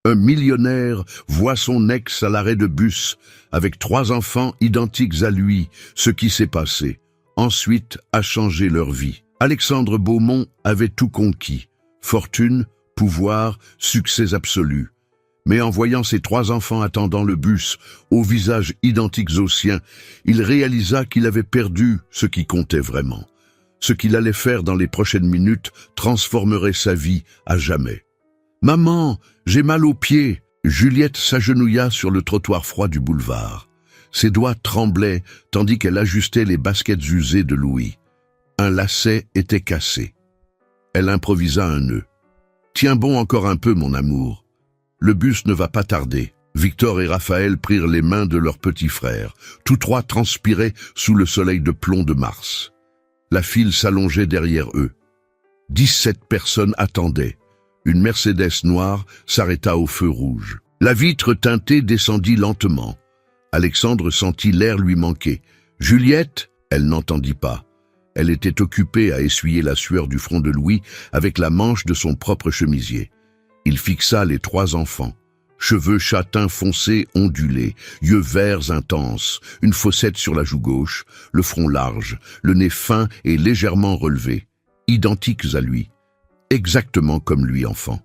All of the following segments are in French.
Un millionnaire voit son ex à l'arrêt de bus, avec 3 enfants identiques à lui. Ce qui s'est passé, ensuite, a changé leur vie. Alexandre Beaumont avait tout conquis. Fortune, pouvoir, succès absolu. Mais en voyant ses 3 enfants attendant le bus, au visage identiques aux siens, il réalisa qu'il avait perdu ce qui comptait vraiment. Ce qu'il allait faire dans les prochaines minutes transformerait sa vie à jamais. « Maman, j'ai mal aux pieds !» Juliette s'agenouilla sur le trottoir froid du boulevard. Ses doigts tremblaient tandis qu'elle ajustait les baskets usées de Louis. Un lacet était cassé. Elle improvisa un nœud. « Tiens bon encore un peu, mon amour. Le bus ne va pas tarder. » Victor et Raphaël prirent les mains de leur petit frère. Tous 3 transpiraient sous le soleil de plomb de mars. La file s'allongeait derrière eux. 17 personnes attendaient. Une Mercedes noire s'arrêta au feu rouge. La vitre teintée descendit lentement. Alexandre sentit l'air lui manquer. Juliette, elle n'entendit pas. Elle était occupée à essuyer la sueur du front de Louis avec la manche de son propre chemisier. Il fixa les 3 enfants. Cheveux châtains foncés ondulés, yeux verts intenses, une fossette sur la joue gauche, le front large, le nez fin et légèrement relevé, identiques à lui, exactement comme lui enfant.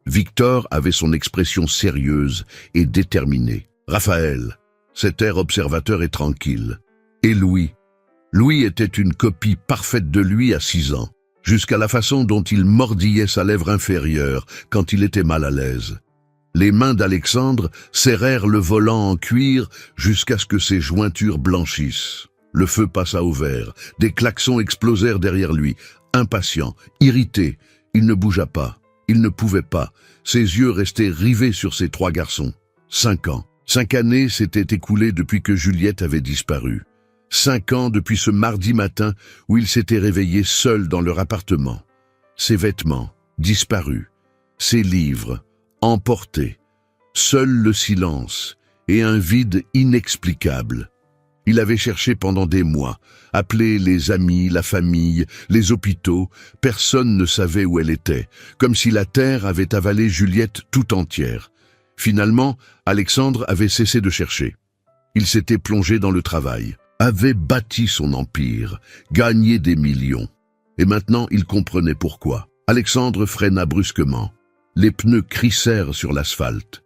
Victor avait son expression sérieuse et déterminée. Raphaël, cet air observateur et tranquille. Et Louis. Louis était une copie parfaite de lui à 6 ans, jusqu'à la façon dont il mordillait sa lèvre inférieure quand il était mal à l'aise. Les mains d'Alexandre serrèrent le volant en cuir jusqu'à ce que ses jointures blanchissent. Le feu passa au vert, des klaxons explosèrent derrière lui. Impatient, irrité, il ne bougea pas, il ne pouvait pas. Ses yeux restaient rivés sur ses 3 garçons. 5 ans. 5 années s'étaient écoulées depuis que Juliette avait disparu. 5 ans depuis ce mardi matin où il s'était réveillé seul dans leur appartement. Ses vêtements, disparus. Ses livres, emportés. Seul le silence et un vide inexplicable. Il avait cherché pendant des mois, appelé les amis, la famille, les hôpitaux. Personne ne savait où elle était, comme si la terre avait avalé Juliette tout entière. Finalement, Alexandre avait cessé de chercher. Il s'était plongé dans le travail, avait bâti son empire, gagné des millions. Et maintenant, il comprenait pourquoi. Alexandre freina brusquement. Les pneus crissèrent sur l'asphalte.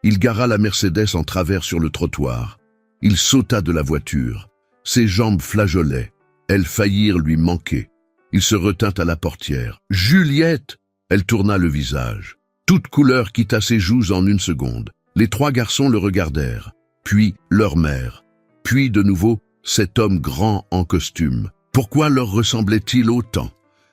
Il gara la Mercedes en travers sur le trottoir. Il sauta de la voiture. Ses jambes flageolaient. Elles faillirent lui manquer. Il se retint à la portière. « Juliette !» Elle tourna le visage. Toute couleur quitta ses joues en une seconde. Les 3 garçons le regardèrent. Puis leur mère. Puis de nouveau cet homme grand en costume. Pourquoi leur ressemblait-il autant ?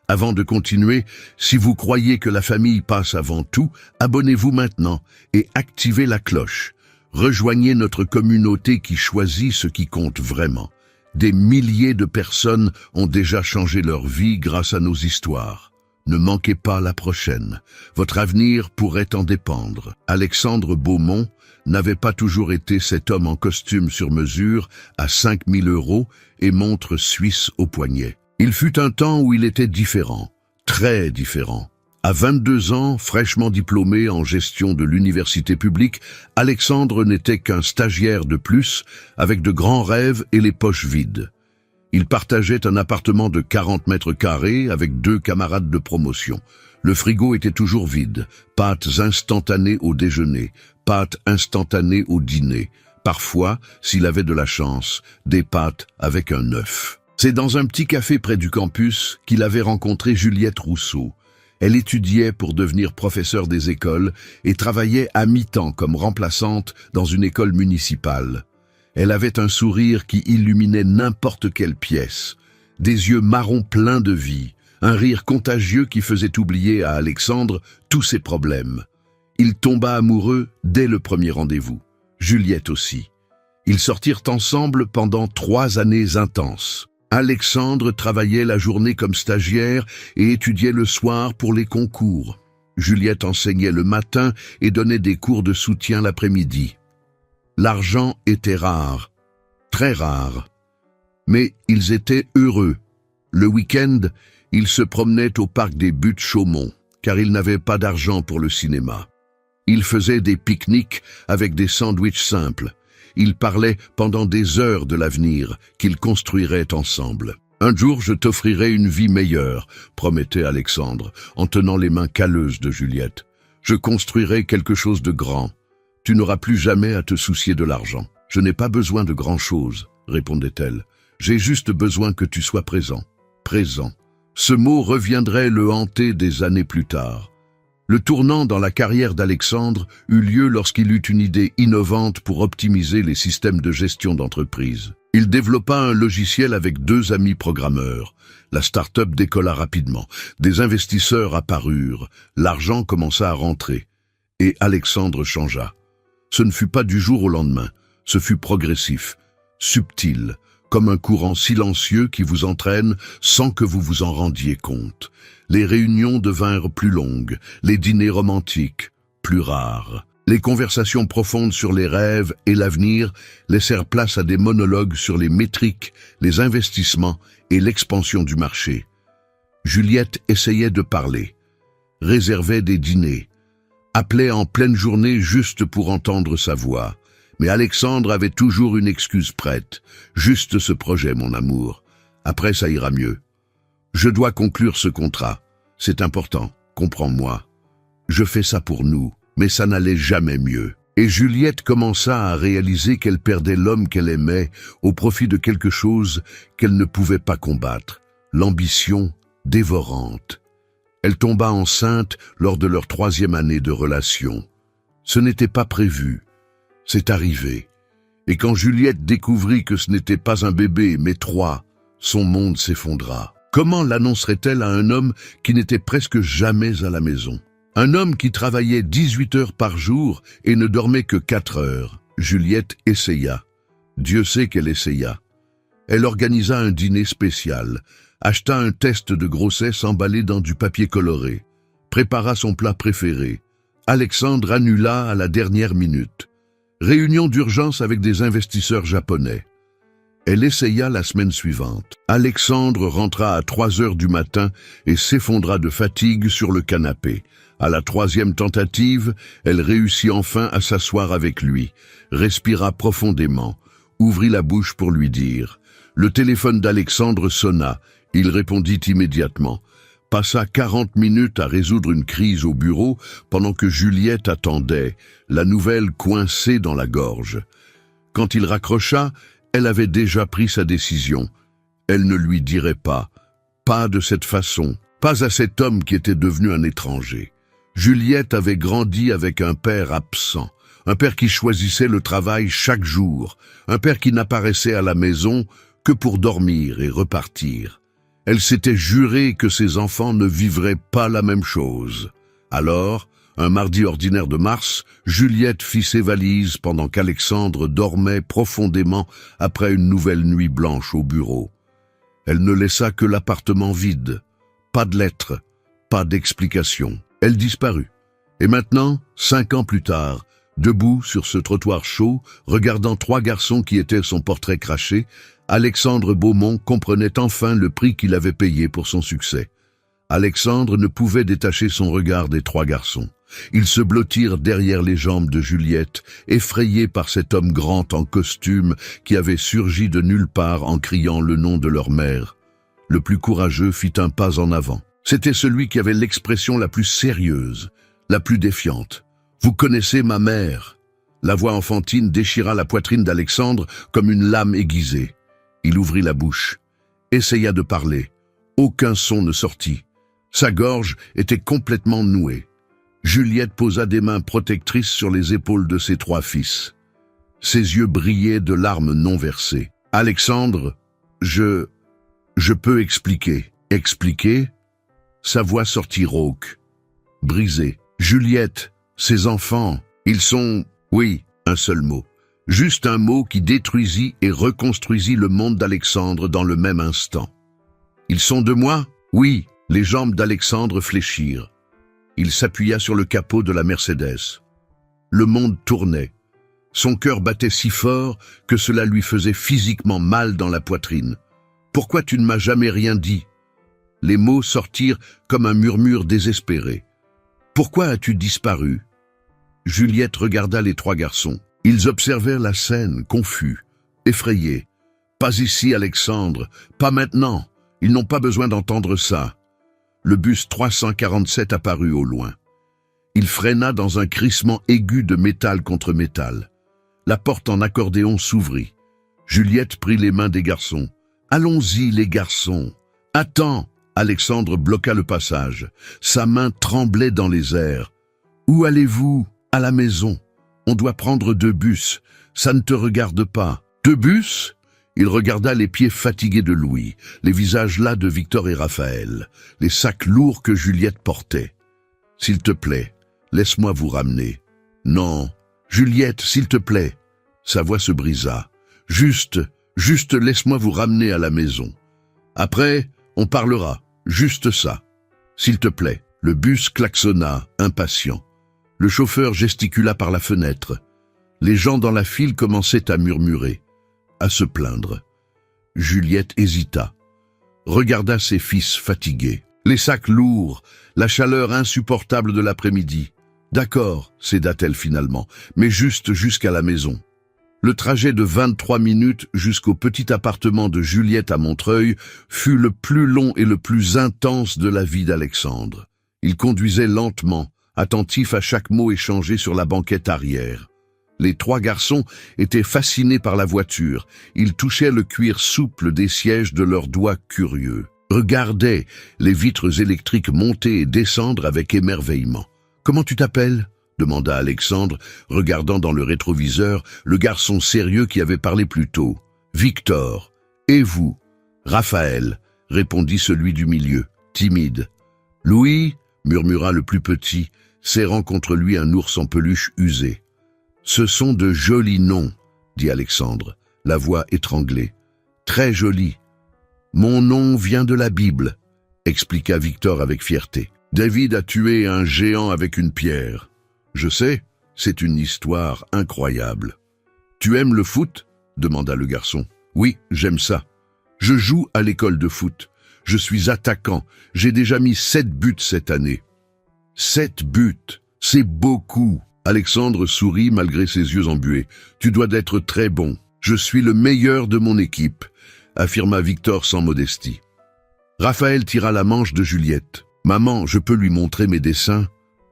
Avant de continuer, si vous croyez que la famille passe avant tout, abonnez-vous maintenant et activez la cloche. Rejoignez notre communauté qui choisit ce qui compte vraiment. Des milliers de personnes ont déjà changé leur vie grâce à nos histoires. Ne manquez pas la prochaine. Votre avenir pourrait en dépendre. Alexandre Beaumont n'avait pas toujours été cet homme en costume sur mesure à 5 000 € et montre suisse au poignet. Il fut un temps où il était différent, très différent. À 22 ans, fraîchement diplômé en gestion de l'université publique, Alexandre n'était qu'un stagiaire de plus, avec de grands rêves et les poches vides. Il partageait un appartement de 40 mètres carrés avec 2 camarades de promotion. Le frigo était toujours vide, pâtes instantanées au déjeuner, pâtes instantanées au dîner. Parfois, s'il avait de la chance, des pâtes avec un œuf. C'est dans un petit café près du campus qu'il avait rencontré Juliette Rousseau. Elle étudiait pour devenir professeure des écoles et travaillait à mi-temps comme remplaçante dans une école municipale. Elle avait un sourire qui illuminait n'importe quelle pièce, des yeux marrons pleins de vie, un rire contagieux qui faisait oublier à Alexandre tous ses problèmes. Il tomba amoureux dès le premier rendez-vous, Juliette aussi. Ils sortirent ensemble pendant 3 années intenses. Alexandre travaillait la journée comme stagiaire et étudiait le soir pour les concours. Juliette enseignait le matin et donnait des cours de soutien l'après-midi. L'argent était rare, très rare. Mais ils étaient heureux. Le week-end, ils se promenaient au parc des Buttes Chaumont, car ils n'avaient pas d'argent pour le cinéma. Ils faisaient des pique-niques avec des sandwichs simples. Ils parlaient pendant des heures de l'avenir qu'ils construiraient ensemble. « Un jour, je t'offrirai une vie meilleure », promettait Alexandre, en tenant les mains calleuses de Juliette. « Je construirai quelque chose de grand. Tu n'auras plus jamais à te soucier de l'argent. »« Je n'ai pas besoin de grand-chose », répondait-elle. « J'ai juste besoin que tu sois présent. » Présent. Ce mot reviendrait le hanter des années plus tard. Le tournant dans la carrière d'Alexandre eut lieu lorsqu'il eut une idée innovante pour optimiser les systèmes de gestion d'entreprise. Il développa un logiciel avec 2 amis programmeurs. La start-up décolla rapidement. Des investisseurs apparurent. L'argent commença à rentrer. Et Alexandre changea. Ce ne fut pas du jour au lendemain. Ce fut progressif, subtil, comme un courant silencieux qui vous entraîne sans que vous vous en rendiez compte. Les réunions devinrent plus longues, les dîners romantiques, plus rares. Les conversations profondes sur les rêves et l'avenir laissèrent place à des monologues sur les métriques, les investissements et l'expansion du marché. Juliette essayait de parler, réservait des dîners, appelait en pleine journée juste pour entendre sa voix. Mais Alexandre avait toujours une excuse prête. « Juste ce projet, mon amour. Après, ça ira mieux. Je dois conclure ce contrat. C'est important, comprends-moi. Je fais ça pour nous. » Mais ça n'allait jamais mieux. Et Juliette commença à réaliser qu'elle perdait l'homme qu'elle aimait au profit de quelque chose qu'elle ne pouvait pas combattre, l'ambition dévorante. Elle tomba enceinte lors de leur 3e année de relation. Ce n'était pas prévu. C'est arrivé. Et quand Juliette découvrit que ce n'était pas un bébé, mais 3, son monde s'effondra. Comment l'annoncerait-elle à un homme qui n'était presque jamais à la maison ? Un homme qui travaillait 18 heures par jour et ne dormait que 4 heures. Juliette essaya. Dieu sait qu'elle essaya. Elle organisa un dîner spécial, acheta un test de grossesse emballé dans du papier coloré, prépara son plat préféré. Alexandre annula à la dernière minute. Réunion d'urgence avec des investisseurs japonais. Elle essaya la semaine suivante. Alexandre rentra à 3 heures du matin et s'effondra de fatigue sur le canapé. À la 3e tentative, elle réussit enfin à s'asseoir avec lui, respira profondément, ouvrit la bouche pour lui dire. Le téléphone d'Alexandre sonna. Il répondit immédiatement. Passa 40 minutes à résoudre une crise au bureau pendant que Juliette attendait, la nouvelle coincée dans la gorge. Quand il raccrocha, elle avait déjà pris sa décision. Elle ne lui dirait pas. Pas de cette façon. Pas à cet homme qui était devenu un étranger. Juliette avait grandi avec un père absent, un père qui choisissait le travail chaque jour, un père qui n'apparaissait à la maison que pour dormir et repartir. Elle s'était juré que ses enfants ne vivraient pas la même chose. Alors, un mardi ordinaire de mars, Juliette fit ses valises pendant qu'Alexandre dormait profondément après une nouvelle nuit blanche au bureau. Elle ne laissa que l'appartement vide, pas de lettres, pas d'explication. Elle disparut. Et maintenant, 5 ans plus tard, debout sur ce trottoir chaud, regardant 3 garçons qui étaient son portrait craché, Alexandre Beaumont comprenait enfin le prix qu'il avait payé pour son succès. Alexandre ne pouvait détacher son regard des 3 garçons. Ils se blottirent derrière les jambes de Juliette, effrayés par cet homme grand en costume qui avait surgi de nulle part en criant le nom de leur mère. Le plus courageux fit un pas en avant. C'était celui qui avait l'expression la plus sérieuse, la plus défiante. « Vous connaissez ma mère ?» La voix enfantine déchira la poitrine d'Alexandre comme une lame aiguisée. Il ouvrit la bouche, essaya de parler. Aucun son ne sortit. Sa gorge était complètement nouée. Juliette posa des mains protectrices sur les épaules de ses 3 fils. Ses yeux brillaient de larmes non versées. « Alexandre, je peux expliquer. » « Expliquer ?» Sa voix sortit rauque, brisée. « Juliette, ses enfants, ils sont... » Oui, un seul mot. Juste un mot qui détruisit et reconstruisit le monde d'Alexandre dans le même instant. « Ils sont de moi ?» Oui, les jambes d'Alexandre fléchirent. Il s'appuya sur le capot de la Mercedes. Le monde tournait. Son cœur battait si fort que cela lui faisait physiquement mal dans la poitrine. « Pourquoi tu ne m'as jamais rien dit ?» Les mots sortirent comme un murmure désespéré. « Pourquoi as-tu disparu ?» Juliette regarda les trois garçons. Ils observèrent la scène, confus, effrayés. « Pas ici, Alexandre, pas maintenant. Ils n'ont pas besoin d'entendre ça. » Le bus 347 apparut au loin. Il freina dans un crissement aigu de métal contre métal. La porte en accordéon s'ouvrit. Juliette prit les mains des garçons. « Allons-y, les garçons. »« Attends !» Alexandre bloqua le passage. Sa main tremblait dans les airs. « Où allez-vous ? » ?»« À la maison. On doit prendre 2 bus. Ça ne te regarde pas. »« 2 bus ?» Il regarda les pieds fatigués de Louis, les visages las de Victor et Raphaël, les sacs lourds que Juliette portait. « S'il te plaît, laisse-moi vous ramener. »« Non, Juliette, s'il te plaît. » Sa voix se brisa. « Juste laisse-moi vous ramener à la maison. Après, on parlera, juste ça. S'il te plaît. » Le bus klaxonna, impatient. Le chauffeur gesticula par la fenêtre. Les gens dans la file commençaient à murmurer, à se plaindre. Juliette hésita, regarda ses fils fatigués, les sacs lourds, la chaleur insupportable de l'après-midi. « D'accord, céda-t-elle finalement, mais juste jusqu'à la maison. » Le trajet de 23 minutes jusqu'au petit appartement de Juliette à Montreuil fut le plus long et le plus intense de la vie d'Alexandre. Il conduisait lentement, attentif à chaque mot échangé sur la banquette arrière. Les 3 garçons étaient fascinés par la voiture. Ils touchaient le cuir souple des sièges de leurs doigts curieux, regardaient les vitres électriques monter et descendre avec émerveillement. « Comment tu t'appelles » demanda Alexandre, regardant dans le rétroviseur le garçon sérieux qui avait parlé plus tôt. « Victor. Et vous ?»« Raphaël » répondit celui du milieu, timide. « Louis » murmura le plus petit, serrant contre lui un ours en peluche usé. « Ce sont de jolis noms, » dit Alexandre, la voix étranglée. « Très jolis. »« Mon nom vient de la Bible, » expliqua Victor avec fierté. « David a tué un géant avec une pierre. Je sais, c'est une histoire incroyable. »« Tu aimes le foot ?» demanda le garçon. « Oui, j'aime ça. Je joue à l'école de foot. Je suis attaquant. J'ai déjà mis 7 buts cette année. » 7 buts, c'est beaucoup. Alexandre sourit malgré ses yeux embués. « Tu dois d'être très bon. Je suis le meilleur de mon équipe, » affirma Victor sans modestie. Raphaël tira la manche de Juliette. « Maman, je peux lui montrer mes dessins ?»«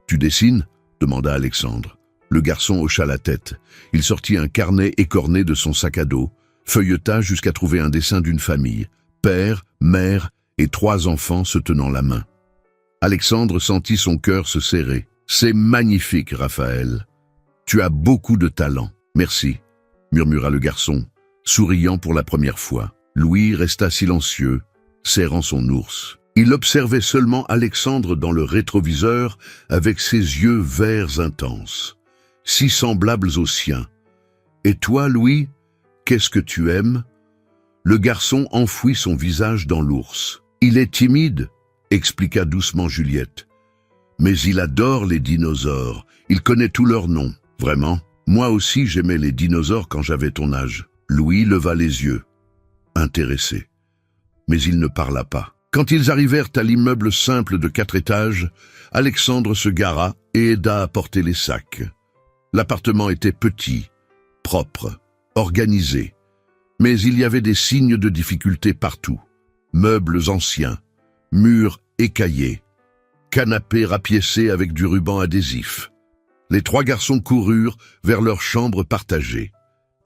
Tu dessines ?» demanda Alexandre. Le garçon hocha la tête. Il sortit un carnet écorné de son sac à dos, feuilleta jusqu'à trouver un dessin d'une famille. Père, mère et 3 enfants se tenant la main. Alexandre sentit son cœur se serrer. « C'est magnifique, Raphaël. Tu as beaucoup de talent. Merci, » murmura le garçon, souriant pour la première fois. Louis resta silencieux, serrant son ours. Il observait seulement Alexandre dans le rétroviseur avec ses yeux verts intenses, si semblables aux siens. « Et toi, Louis, qu'est-ce que tu aimes ?» Le garçon enfouit son visage dans l'ours. « Il est timide, » expliqua doucement Juliette. « Mais il adore les dinosaures, il connaît tous leurs noms. Vraiment, moi aussi j'aimais les dinosaures quand j'avais ton âge. » Louis leva les yeux, intéressé. Mais il ne parla pas. Quand ils arrivèrent à l'immeuble simple de 4 étages, Alexandre se gara et aida à porter les sacs. L'appartement était petit, propre, organisé. Mais il y avait des signes de difficulté partout. Meubles anciens, murs écaillés, canapés rapiécés avec du ruban adhésif. Les 3 garçons coururent vers leur chambre partagée.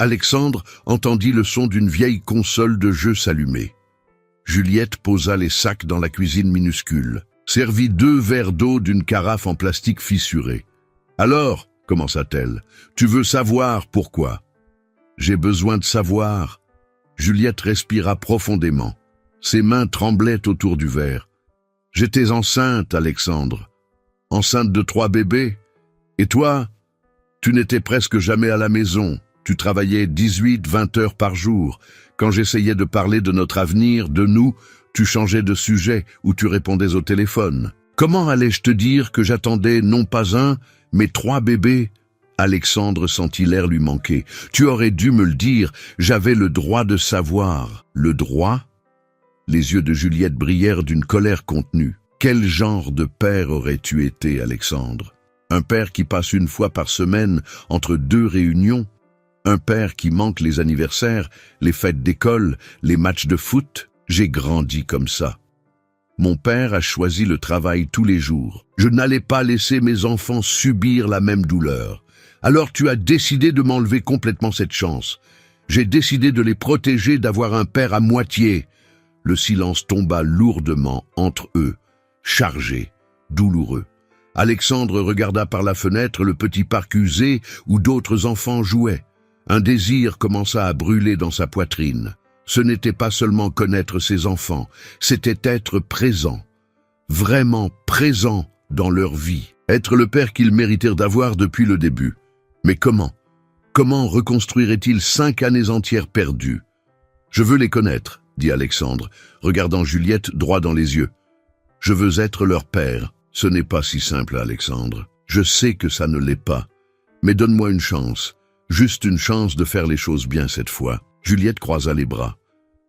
Alexandre entendit le son d'une vieille console de jeu s'allumer. Juliette posa les sacs dans la cuisine minuscule, servit 2 verres d'eau d'une carafe en plastique fissurée. « Alors, » commença-t-elle, « tu veux savoir pourquoi ?»« J'ai besoin de savoir. » Juliette respira profondément. Ses mains tremblaient autour du verre. « J'étais enceinte, Alexandre. Enceinte de 3 bébés. Et toi, tu n'étais presque jamais à la maison. Tu travaillais 18-20 heures par jour. Quand j'essayais de parler de notre avenir, de nous, tu changeais de sujet ou tu répondais au téléphone. Comment allais-je te dire que j'attendais non pas 1, mais 3 bébés ?» Alexandre sentit l'air lui manquer. « Tu aurais dû me le dire, j'avais le droit de savoir. » « Le droit ?» Les yeux de Juliette brillèrent d'une colère contenue. « Quel genre de père aurais-tu été, Alexandre ?» Un père qui passe une fois par semaine entre 2 réunions. Un père qui manque les anniversaires, les fêtes d'école, les matchs de foot. J'ai grandi comme ça. Mon père a choisi le travail tous les jours. Je n'allais pas laisser mes enfants subir la même douleur. Alors tu as décidé de m'enlever complètement cette chance. J'ai décidé de les protéger d'avoir un père à moitié. Le silence tomba lourdement entre eux, chargé, douloureux. Alexandre regarda par la fenêtre le petit parc usé où d'autres enfants jouaient. Un désir commença à brûler dans sa poitrine. Ce n'était pas seulement connaître ses enfants, c'était être présent, vraiment présent dans leur vie, être le père qu'ils méritèrent d'avoir depuis le début. Mais comment? Comment reconstruirait-il 5 années entières perdues? Je veux les connaître, dit Alexandre, regardant Juliette droit dans les yeux. Je veux être leur père. Ce n'est pas si simple, Alexandre. Je sais que ça ne l'est pas. Mais donne-moi une chance, juste une chance de faire les choses bien cette fois. Juliette croisa les bras.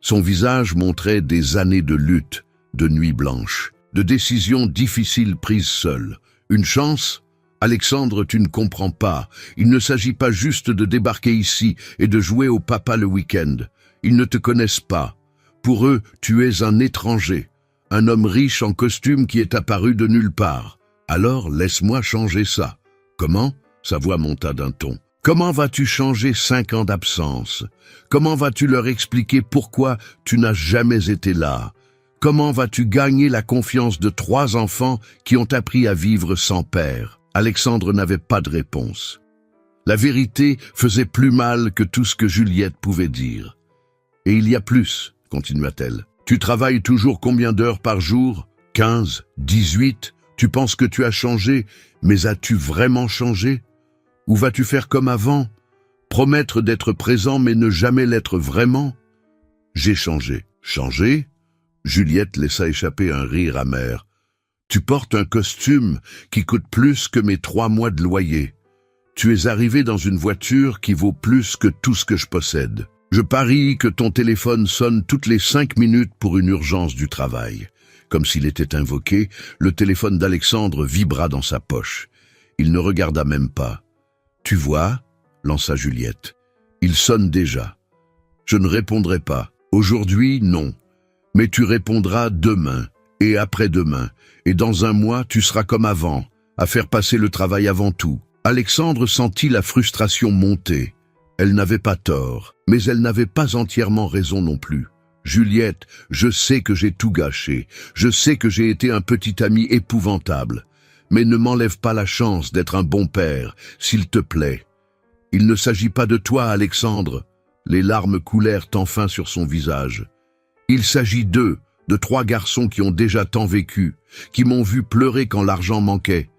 Son visage montrait des années de lutte, de nuits blanches, de décisions difficiles prises seules. Une chance? Alexandre, tu ne comprends pas. Il ne s'agit pas juste de débarquer ici et de jouer au papa le week-end. Ils ne te connaissent pas. Pour eux, tu es un étranger, un homme riche en costume qui est apparu de nulle part. Alors, laisse-moi changer ça. Comment? Sa voix monta d'un ton. Comment vas-tu changer 5 ans d'absence? Comment vas-tu leur expliquer pourquoi tu n'as jamais été là? Comment vas-tu gagner la confiance de 3 enfants qui ont appris à vivre sans père? Alexandre n'avait pas de réponse. La vérité faisait plus mal que tout ce que Juliette pouvait dire. Et il y a plus, continua-t-elle. Tu travailles toujours combien d'heures par jour? 15, 18? Tu penses que tu as changé, mais as-tu vraiment changé? Ou vas-tu faire comme avant? Promettre d'être présent mais ne jamais l'être vraiment? J'ai changé. Changé? Juliette laissa échapper un rire amer. Tu portes un costume qui coûte plus que mes 3 mois de loyer. Tu es arrivé dans une voiture qui vaut plus que tout ce que je possède. Je parie que ton téléphone sonne toutes les 5 minutes pour une urgence du travail. Comme s'il était invoqué, le téléphone d'Alexandre vibra dans sa poche. Il ne regarda même pas. Tu vois, lança Juliette. Il sonne déjà. Je ne répondrai pas. Aujourd'hui, non. Mais tu répondras demain, et après-demain, et dans un mois, tu seras comme avant, à faire passer le travail avant tout. Alexandre sentit la frustration monter. Elle n'avait pas tort, mais elle n'avait pas entièrement raison non plus. Juliette, je sais que j'ai tout gâché. Je sais que j'ai été un petit ami épouvantable. Mais ne m'enlève pas la chance d'être un bon père, s'il te plaît. Il ne s'agit pas de toi, Alexandre. Les larmes coulèrent enfin sur son visage. Il s'agit d'eux, de 3 garçons qui ont déjà tant vécu, qui m'ont vu pleurer quand l'argent manquait,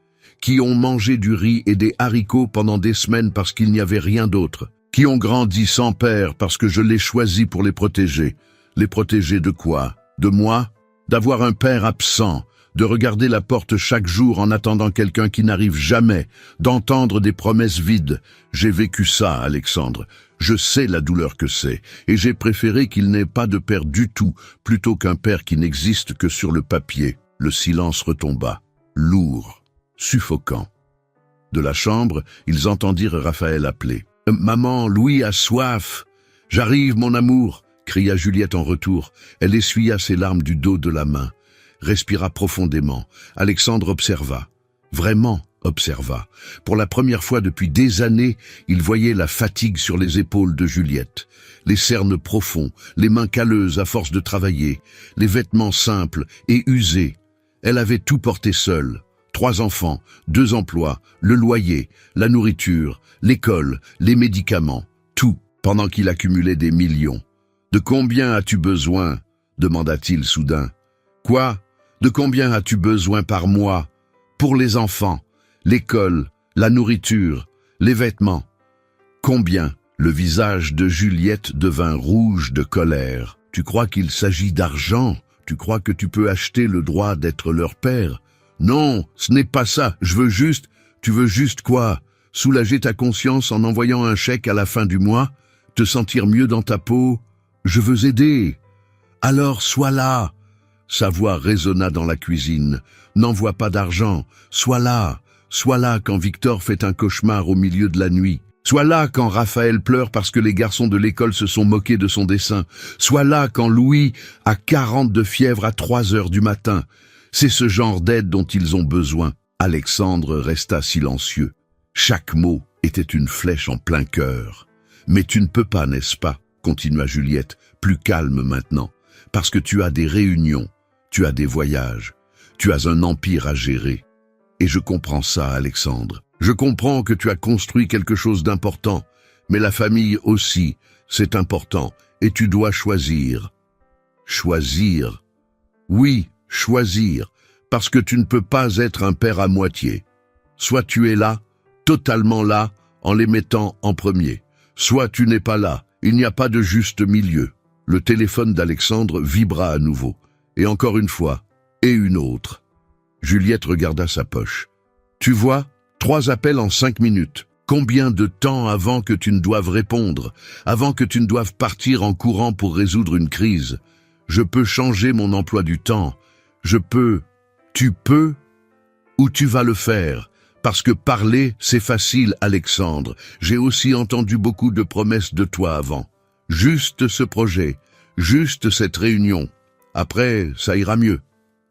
qui ont mangé du riz et des haricots pendant des semaines parce qu'il n'y avait rien d'autre, qui ont grandi sans père parce que je l'ai choisi pour les protéger. Les protéger de quoi? De moi? D'avoir un père absent, de regarder la porte chaque jour en attendant quelqu'un qui n'arrive jamais, d'entendre des promesses vides. J'ai vécu ça, Alexandre. Je sais la douleur que c'est, et j'ai préféré qu'il n'ait pas de père du tout, plutôt qu'un père qui n'existe que sur le papier. Le silence retomba, lourd, suffocant. De la chambre, ils entendirent Raphaël appeler. « Maman, Louis a soif. J'arrive, mon amour !» cria Juliette en retour. Elle essuya ses larmes du dos de la main. Respira profondément. Alexandre observa. Vraiment observa. Pour la première fois depuis des années, il voyait la fatigue sur les épaules de Juliette. Les cernes profonds, les mains calleuses à force de travailler, les vêtements simples et usés. Elle avait tout porté seule. 3 enfants, 2 emplois, le loyer, la nourriture, l'école, les médicaments, tout, pendant qu'il accumulait des millions. « De combien as-tu besoin ?» demanda-t-il soudain. « Quoi ? De combien as-tu besoin par mois ? Pour les enfants, l'école, la nourriture, les vêtements. Combien ?» Le visage de Juliette devint rouge de colère. « Tu crois qu'il s'agit d'argent ? Tu crois que tu peux acheter le droit d'être leur père ? Non, ce n'est pas ça. Je veux juste... Tu veux juste quoi ? Soulager ta conscience en envoyant un chèque à la fin du mois ? Te sentir mieux dans ta peau ? Je veux aider. Alors sois là. » Sa voix résonna dans la cuisine. « N'envoie pas d'argent. Sois là. Sois là quand Victor fait un cauchemar au milieu de la nuit. Sois là quand Raphaël pleure parce que les garçons de l'école se sont moqués de son dessin. Sois là quand Louis a 40 de fièvre à 3 heures du matin. C'est ce genre d'aide dont ils ont besoin. Alexandre resta silencieux. Chaque mot était une flèche en plein cœur. « Mais tu ne peux pas, n'est-ce pas ?» continua Juliette, plus calme maintenant. « Parce que tu as des réunions, tu as des voyages, tu as un empire à gérer. Et je comprends ça, Alexandre. Je comprends que tu as construit quelque chose d'important, mais la famille aussi, c'est important, et tu dois choisir. » Choisir. Oui, choisir, parce que tu ne peux pas être un père à moitié. Soit tu es là, totalement là, en les mettant en premier. Soit tu n'es pas là, il n'y a pas de juste milieu. Le téléphone d'Alexandre vibra à nouveau, et encore une fois, et une autre. Juliette regarda sa poche. « Tu vois, 3 appels en 5 minutes. Combien de temps avant que tu ne doives répondre, avant que tu ne doives partir en courant pour résoudre une crise? Je peux changer mon emploi du temps. Je peux. Tu peux ou tu vas le faire? Parce que parler, c'est facile, Alexandre. J'ai aussi entendu beaucoup de promesses de toi avant. Juste ce projet, juste cette réunion. Après, ça ira mieux.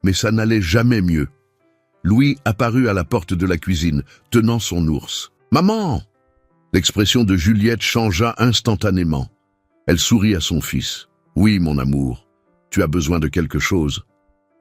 Mais ça n'allait jamais mieux. » Louis apparut à la porte de la cuisine, tenant son ours. « Maman !» L'expression de Juliette changea instantanément. Elle sourit à son fils. « Oui, mon amour, tu as besoin de quelque chose. »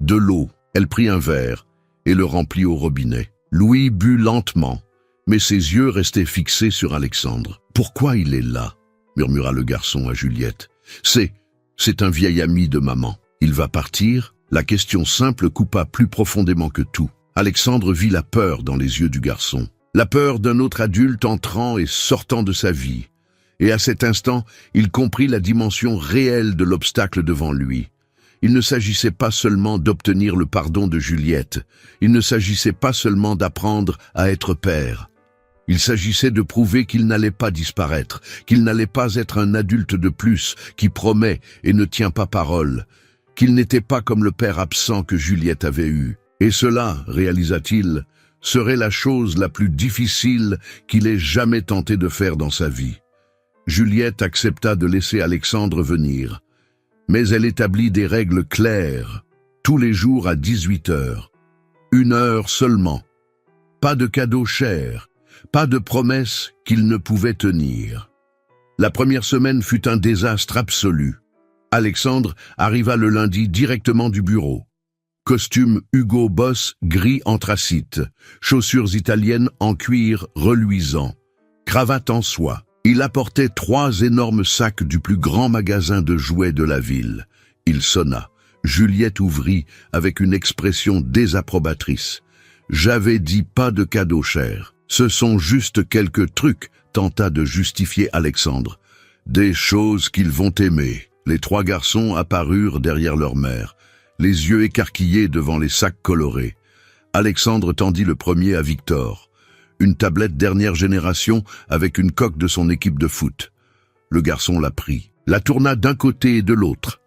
De l'eau. Elle prit un verre et le remplit au robinet. Louis but lentement, mais ses yeux restaient fixés sur Alexandre. « Pourquoi il est là ?» murmura le garçon à Juliette. « C'est un vieil ami de maman. Il va partir ?» La question simple coupa plus profondément que tout. Alexandre vit la peur dans les yeux du garçon. La peur d'un autre adulte entrant et sortant de sa vie. Et à cet instant, il comprit la dimension réelle de l'obstacle devant lui. Il ne s'agissait pas seulement d'obtenir le pardon de Juliette. Il ne s'agissait pas seulement d'apprendre à être père. Il s'agissait de prouver qu'il n'allait pas disparaître, qu'il n'allait pas être un adulte de plus qui promet et ne tient pas parole, qu'il n'était pas comme le père absent que Juliette avait eu. Et cela, réalisa-t-il, serait la chose la plus difficile qu'il ait jamais tenté de faire dans sa vie. Juliette accepta de laisser Alexandre venir. Mais elle établit des règles claires, tous les jours à 18 heures. 1 heure seulement. Pas de cadeaux chers, pas de promesses qu'il ne pouvait tenir. La première semaine fut un désastre absolu. Alexandre arriva le lundi directement du bureau. Costume Hugo Boss gris anthracite, chaussures italiennes en cuir reluisant, cravate en soie. Il apportait 3 énormes sacs du plus grand magasin de jouets de la ville. Il sonna. Juliette ouvrit avec une expression désapprobatrice. « J'avais dit pas de cadeaux chers. Ce sont juste quelques trucs, » tenta de justifier Alexandre. « Des choses qu'ils vont aimer. » Les 3 garçons apparurent derrière leur mère, les yeux écarquillés devant les sacs colorés. Alexandre tendit le premier à Victor. Une tablette dernière génération avec une coque de son équipe de foot. Le garçon la prit, la tourna d'un côté et de l'autre.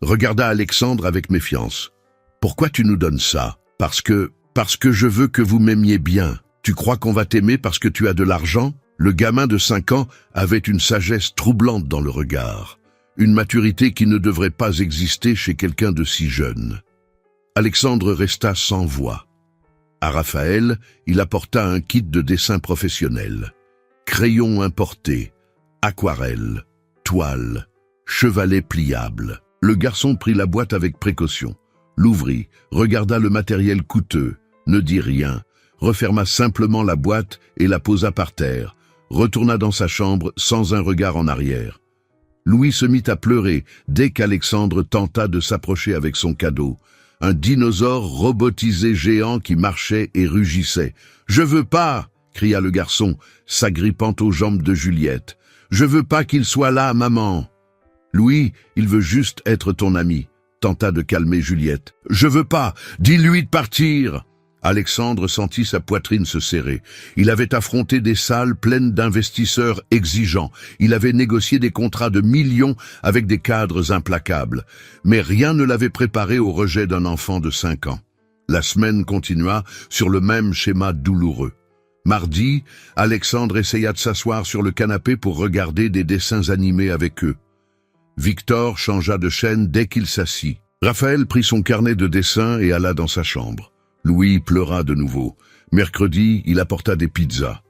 Regarda Alexandre avec méfiance. « Pourquoi tu nous donnes ça ? » « Parce que je veux que vous m'aimiez bien. Tu crois qu'on va t'aimer parce que tu as de l'argent ?» Le gamin de 5 ans avait une sagesse troublante dans le regard. Une maturité qui ne devrait pas exister chez quelqu'un de si jeune. Alexandre resta sans voix. À Raphaël, il apporta un kit de dessin professionnel. Crayons importés, aquarelles, toiles, chevalets pliables. Le garçon prit la boîte avec précaution, l'ouvrit, regarda le matériel coûteux, ne dit rien, referma simplement la boîte et la posa par terre, retourna dans sa chambre sans un regard en arrière. Louis se mit à pleurer dès qu'Alexandre tenta de s'approcher avec son cadeau. Un dinosaure robotisé géant qui marchait et rugissait. « Je veux pas !» cria le garçon, s'agrippant aux jambes de Juliette. « Je veux pas qu'il soit là, maman !»« Louis, il veut juste être ton ami !» tenta de calmer Juliette. « Je veux pas ! Dis-lui de partir !» Alexandre sentit sa poitrine se serrer. Il avait affronté des salles pleines d'investisseurs exigeants. Il avait négocié des contrats de millions avec des cadres implacables. Mais rien ne l'avait préparé au rejet d'un enfant de 5 ans. La semaine continua sur le même schéma douloureux. Mardi, Alexandre essaya de s'asseoir sur le canapé pour regarder des dessins animés avec eux. Victor changea de chaîne dès qu'il s'assit. Raphaël prit son carnet de dessins et alla dans sa chambre. Louis pleura de nouveau. Mercredi, il apporta des pizzas.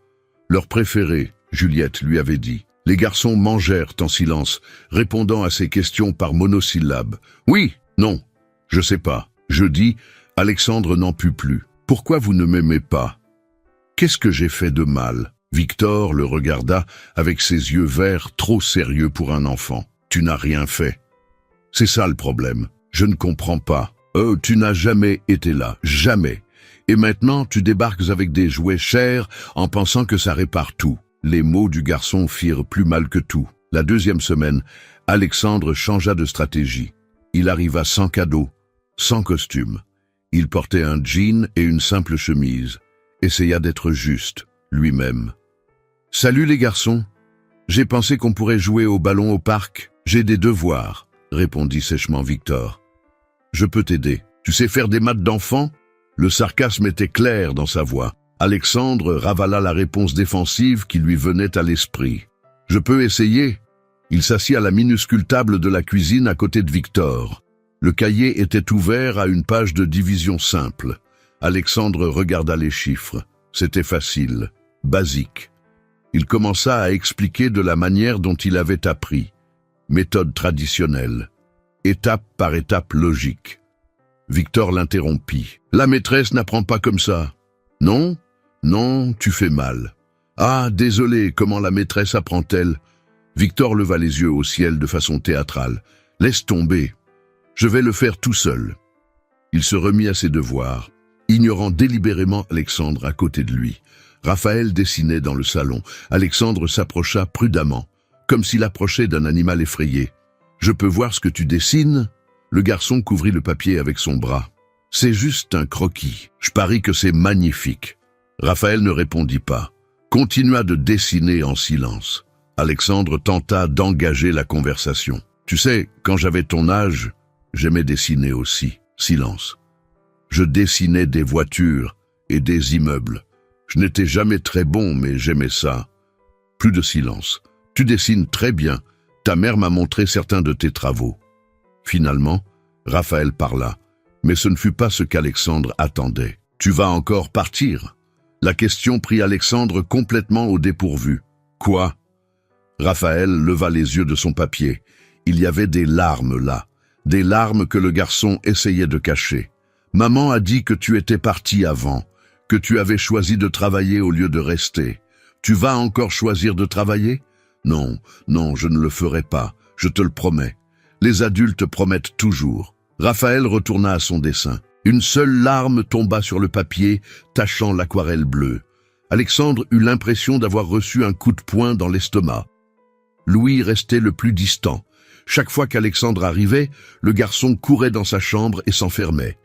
Leur préféré, Juliette lui avait dit. Les garçons mangèrent en silence, répondant à ses questions par monosyllabes. « Oui, non, je sais pas. » Jeudi, Alexandre n'en put plus. « Pourquoi vous ne m'aimez pas ? Qu'est-ce que j'ai fait de mal ?» Victor le regarda avec ses yeux verts trop sérieux pour un enfant. « Tu n'as rien fait. C'est ça le problème. Je ne comprends pas. Tu n'as jamais été là, jamais. Et maintenant, tu débarques avec des jouets chers en pensant que ça répare tout. » Les mots du garçon firent plus mal que tout. La deuxième semaine, Alexandre changea de stratégie. Il arriva sans cadeau, sans costume. Il portait un jean et une simple chemise. Essaya d'être juste, lui-même. « Salut les garçons. J'ai pensé qu'on pourrait jouer au ballon au parc. J'ai des devoirs, » répondit sèchement Victor. « Je peux t'aider. Tu sais faire des maths d'enfant ?» Le sarcasme était clair dans sa voix. Alexandre ravala la réponse défensive qui lui venait à l'esprit. « Je peux essayer ?» Il s'assit à la minuscule table de la cuisine à côté de Victor. Le cahier était ouvert à une page de division simple. Alexandre regarda les chiffres. C'était facile, basique. Il commença à expliquer de la manière dont il avait appris. Méthode traditionnelle. Étape par étape logique. Victor l'interrompit. « La maîtresse n'apprend pas comme ça. »« Non ? Non, tu fais mal. »« Ah, désolé, comment la maîtresse apprend-elle » Victor leva les yeux au ciel de façon théâtrale. « Laisse tomber. Je vais le faire tout seul. » Il se remit à ses devoirs, ignorant délibérément Alexandre à côté de lui. Raphaël dessinait dans le salon. Alexandre s'approcha prudemment, comme s'il approchait d'un animal effrayé. « Je peux voir ce que tu dessines ?» Le garçon couvrit le papier avec son bras. « C'est juste un croquis. Je parie que c'est magnifique. » Raphaël ne répondit pas, continua de dessiner en silence. Alexandre tenta d'engager la conversation. « Tu sais, quand j'avais ton âge, j'aimais dessiner aussi. » Silence. « Je dessinais des voitures et des immeubles. Je n'étais jamais très bon, mais j'aimais ça. » Plus de silence. « Tu dessines très bien. Ta mère m'a montré certains de tes travaux. » Finalement, Raphaël parla, mais ce ne fut pas ce qu'Alexandre attendait. « Tu vas encore partir ?» La question prit Alexandre complètement au dépourvu. « Quoi ?» Raphaël leva les yeux de son papier. Il y avait des larmes là, des larmes que le garçon essayait de cacher. « Maman a dit que tu étais parti avant, que tu avais choisi de travailler au lieu de rester. Tu vas encore choisir de travailler ? Non, non, je ne le ferai pas, je te le promets. Les adultes promettent toujours. » Raphaël retourna à son dessin. Une seule larme tomba sur le papier, tachant l'aquarelle bleue. Alexandre eut l'impression d'avoir reçu un coup de poing dans l'estomac. Louis restait le plus distant. Chaque fois qu'Alexandre arrivait, le garçon courait dans sa chambre et s'enfermait.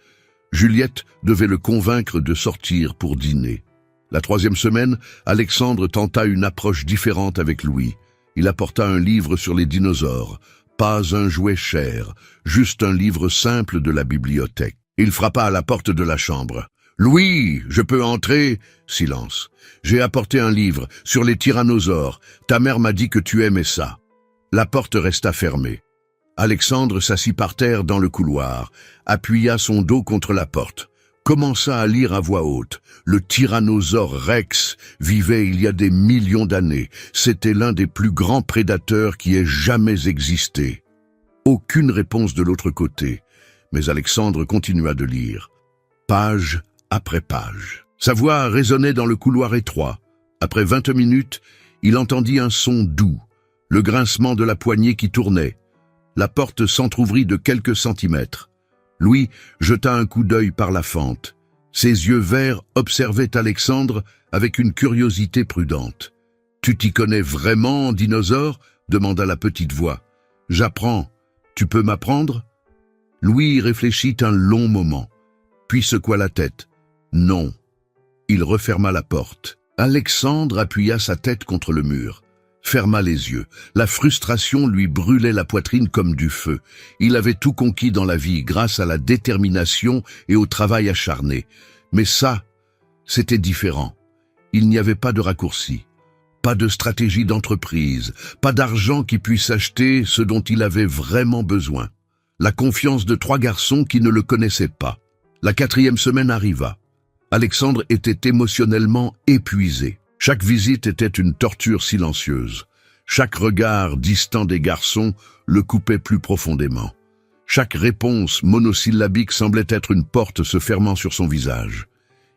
Juliette devait le convaincre de sortir pour dîner. La troisième semaine, Alexandre tenta une approche différente avec Louis. Il apporta un livre sur les dinosaures. Pas un jouet cher, juste un livre simple de la bibliothèque. Il frappa à la porte de la chambre. « Louis, je peux entrer ?» Silence. « J'ai apporté un livre sur les tyrannosaures. Ta mère m'a dit que tu aimais ça. » La porte resta fermée. Alexandre s'assit par terre dans le couloir, appuya son dos contre la porte, commença à lire à voix haute. Le tyrannosaure Rex vivait il y a des millions d'années. C'était l'un des plus grands prédateurs qui ait jamais existé. Aucune réponse de l'autre côté. Mais Alexandre continua de lire, page après page. Sa voix résonnait dans le couloir étroit. Après 20 minutes, il entendit un son doux, le grincement de la poignée qui tournait. La porte s'entr'ouvrit de quelques centimètres. Louis jeta un coup d'œil par la fente. Ses yeux verts observaient Alexandre avec une curiosité prudente. « Tu t'y connais vraiment en dinosaures ?» demanda la petite voix. « J'apprends. Tu peux m'apprendre ?» Louis réfléchit un long moment, puis secoua la tête. « Non. » Il referma la porte. Alexandre appuya sa tête contre le mur. « ferma les yeux. La frustration lui brûlait la poitrine comme du feu. Il avait tout conquis dans la vie grâce à la détermination et au travail acharné. Mais ça, c'était différent. Il n'y avait pas de raccourci, pas de stratégie d'entreprise, pas d'argent qui puisse acheter ce dont il avait vraiment besoin. La confiance de 3 garçons qui ne le connaissaient pas. La 4e semaine arriva. Alexandre était émotionnellement épuisé. Chaque visite était une torture silencieuse. Chaque regard distant des garçons le coupait plus profondément. Chaque réponse monosyllabique semblait être une porte se fermant sur son visage.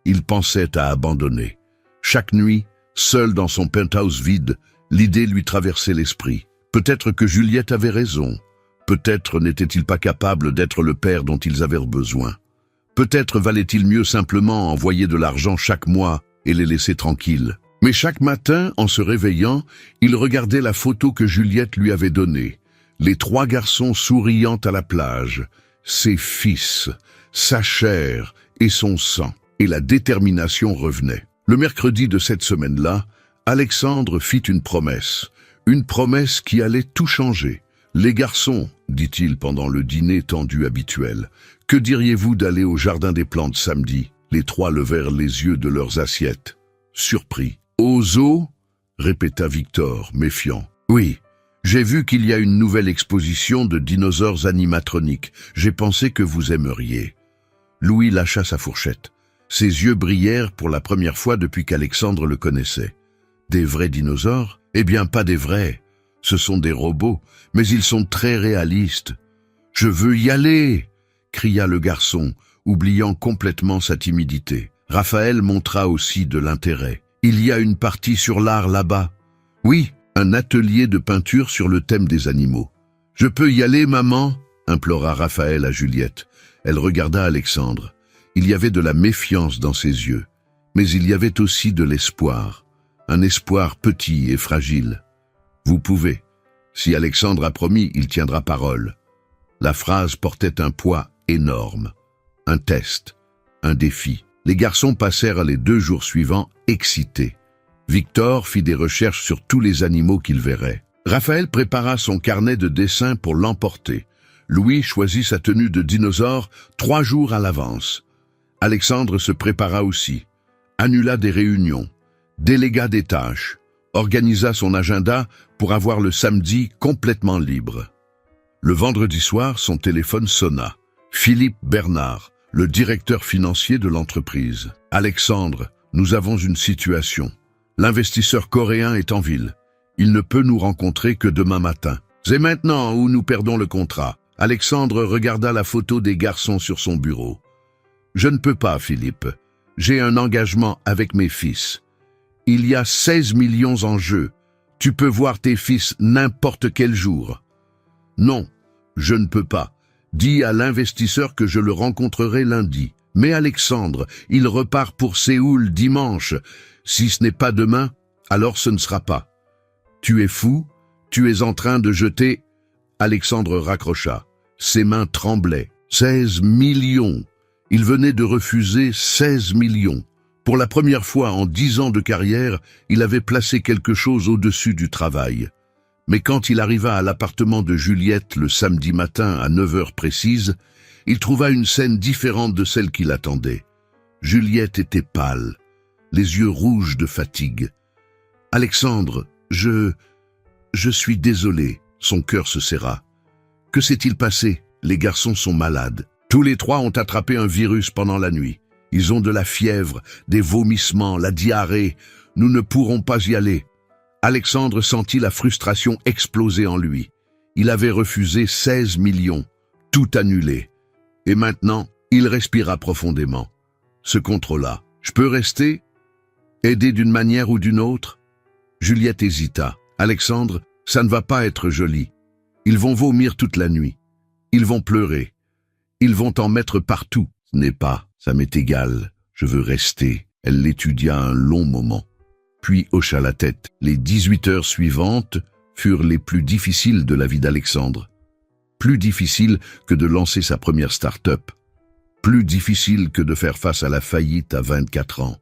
Il pensait à abandonner. Chaque nuit, seul dans son penthouse vide, l'idée lui traversait l'esprit. Peut-être que Juliette avait raison. Peut-être n'était-il pas capable d'être le père dont ils avaient besoin. Peut-être valait-il mieux simplement envoyer de l'argent chaque mois et les laisser tranquilles. Mais chaque matin, en se réveillant, il regardait la photo que Juliette lui avait donnée. Les 3 garçons souriant à la plage. Ses fils, sa chair et son sang. Et la détermination revenait. Le mercredi de cette semaine-là, Alexandre fit une promesse qui allait tout changer. « Les garçons, dit-il pendant le dîner tendu habituel, que diriez-vous d'aller au jardin des plantes samedi ?» Les 3 levèrent les yeux de leurs assiettes. Surpris. « Au zoo ?» répéta Victor, méfiant. « Oui, j'ai vu qu'il y a une nouvelle exposition de dinosaures animatroniques. J'ai pensé que vous aimeriez. » Louis lâcha sa fourchette. Ses yeux brillèrent pour la première fois depuis qu'Alexandre le connaissait. « Des vrais dinosaures ? Eh bien, pas des vrais. Ce sont des robots, mais ils sont très réalistes. »« Je veux y aller !» cria le garçon, oubliant complètement sa timidité. Raphaël montra aussi de l'intérêt. « Il y a une partie sur l'art là-bas. »« Oui, un atelier de peinture sur le thème des animaux. »« Je peux y aller, maman ?» implora Raphaël à Juliette. Elle regarda Alexandre. Il y avait de la méfiance dans ses yeux, mais il y avait aussi de l'espoir. Un espoir petit et fragile. « Vous pouvez. Si Alexandre a promis, il tiendra parole. » La phrase portait un poids énorme. Un test, un défi. Les garçons passèrent les 2 jours suivants excités. Victor fit des recherches sur tous les animaux qu'il verrait. Raphaël prépara son carnet de dessins pour l'emporter. Louis choisit sa tenue de dinosaure 3 jours à l'avance. Alexandre se prépara aussi, annula des réunions, délégua des tâches, organisa son agenda pour avoir le samedi complètement libre. Le vendredi soir, son téléphone sonna. Philippe Bernard, le directeur financier de l'entreprise. « Alexandre, nous avons une situation. L'investisseur coréen est en ville. Il ne peut nous rencontrer que demain matin. C'est maintenant ou nous perdons le contrat. » Alexandre regarda la photo des garçons sur son bureau. « Je ne peux pas, Philippe. J'ai un engagement avec mes fils. Il y a 16 millions en jeu. Tu peux voir tes fils n'importe quel jour. »« Non, je ne peux pas. Dis à l'investisseur que je le rencontrerai lundi. Mais Alexandre, il repart pour Séoul dimanche. Si ce n'est pas demain, alors ce ne sera pas. Tu es fou? Tu es en train de jeter... » Alexandre raccrocha. Ses mains tremblaient. 16 millions. Il venait de refuser 16 millions. Pour la première fois en 10 ans de carrière, il avait placé quelque chose au-dessus du travail. Mais quand il arriva à l'appartement de Juliette le samedi matin à 9 heures précises, il trouva une scène différente de celle qui l'attendait. Juliette était pâle, les yeux rouges de fatigue. « Alexandre, je suis désolé. » Son cœur se serra. « Que s'est-il passé? Les garçons sont malades. Tous les 3 ont attrapé un virus pendant la nuit. Ils ont de la fièvre, des vomissements, la diarrhée. Nous ne pourrons pas y aller. » Alexandre sentit la frustration exploser en lui. Il avait refusé 16 millions, tout annulé. Et maintenant, il respira profondément. Se contrôla. « Je peux rester? Aider d'une manière ou d'une autre ?» Juliette hésita. « Alexandre, ça ne va pas être joli. Ils vont vomir toute la nuit. Ils vont pleurer. Ils vont en mettre partout. » « Ce n'est pas, ça m'est égal. Je veux rester. » Elle l'étudia un long moment, puis hocha la tête. Les 18 heures suivantes furent les plus difficiles de la vie d'Alexandre. Plus difficiles que de lancer sa première start-up. Plus difficiles que de faire face à la faillite à 24 ans.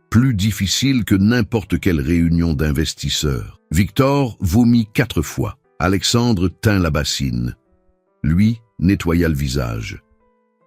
plus difficile que n'importe quelle réunion d'investisseurs. Victor vomit 4 fois. Alexandre tint la bassine. Lui nettoya le visage,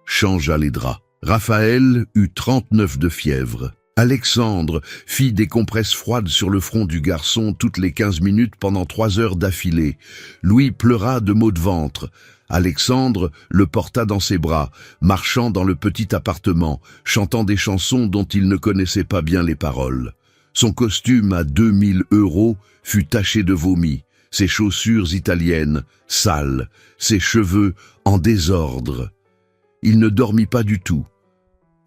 changea les draps. Raphaël eut 39 de fièvre. Alexandre fit des compresses froides sur le front du garçon toutes les 15 minutes pendant 3 heures d'affilée. Louis pleura de maux de ventre. Alexandre le porta dans ses bras, marchant dans le petit appartement, chantant des chansons dont il ne connaissait pas bien les paroles. Son costume à 2000 € fut taché de vomi, ses chaussures italiennes, sales, ses cheveux en désordre. Il ne dormit pas du tout.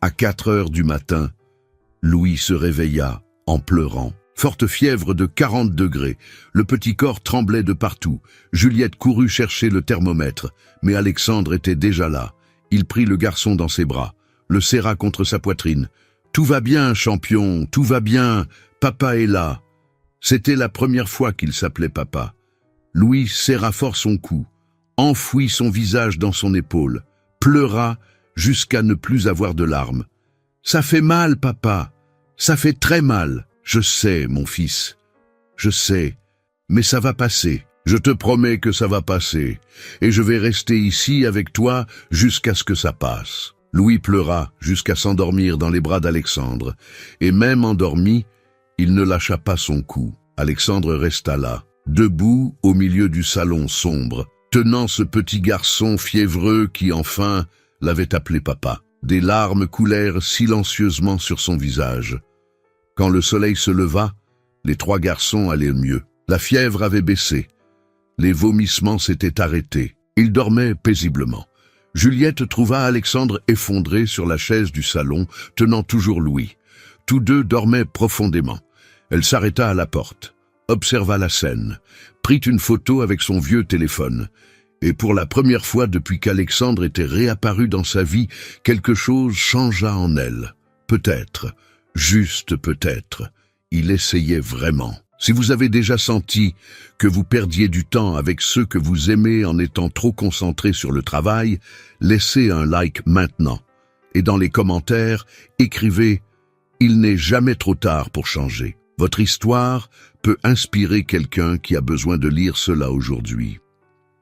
À 4 heures du matin, Louis se réveilla en pleurant. Forte fièvre de 40 degrés. Le petit corps tremblait de partout. Juliette courut chercher le thermomètre, mais Alexandre était déjà là. Il prit le garçon dans ses bras, le serra contre sa poitrine. « Tout va bien, champion, tout va bien. Papa est là. » C'était la première fois qu'il s'appelait papa. Louis serra fort son cou, enfouit son visage dans son épaule, pleura jusqu'à ne plus avoir de larmes. « Ça fait mal, papa. Ça fait très mal. » « Je sais, mon fils. Je sais. Mais ça va passer. Je te promets que ça va passer. Et je vais rester ici avec toi jusqu'à ce que ça passe. » Louis pleura jusqu'à s'endormir dans les bras d'Alexandre. Et même endormi, il ne lâcha pas son cou. Alexandre resta là, debout au milieu du salon sombre, tenant ce petit garçon fiévreux qui, enfin, l'avait appelé papa. Des larmes coulèrent silencieusement sur son visage. Quand le soleil se leva, les 3 garçons allaient mieux. La fièvre avait baissé. Les vomissements s'étaient arrêtés. Ils dormaient paisiblement. Juliette trouva Alexandre effondré sur la chaise du salon, tenant toujours Louis. Tous deux dormaient profondément. Elle s'arrêta à la porte, observa la scène, prit une photo avec son vieux téléphone. Et pour la première fois depuis qu'Alexandre était réapparu dans sa vie, quelque chose changea en elle. Peut-être. Juste peut-être, il essayait vraiment. Si vous avez déjà senti que vous perdiez du temps avec ceux que vous aimez en étant trop concentré sur le travail, laissez un like maintenant. Et dans les commentaires, écrivez « Il n'est jamais trop tard pour changer ». Votre histoire peut inspirer quelqu'un qui a besoin de lire cela aujourd'hui.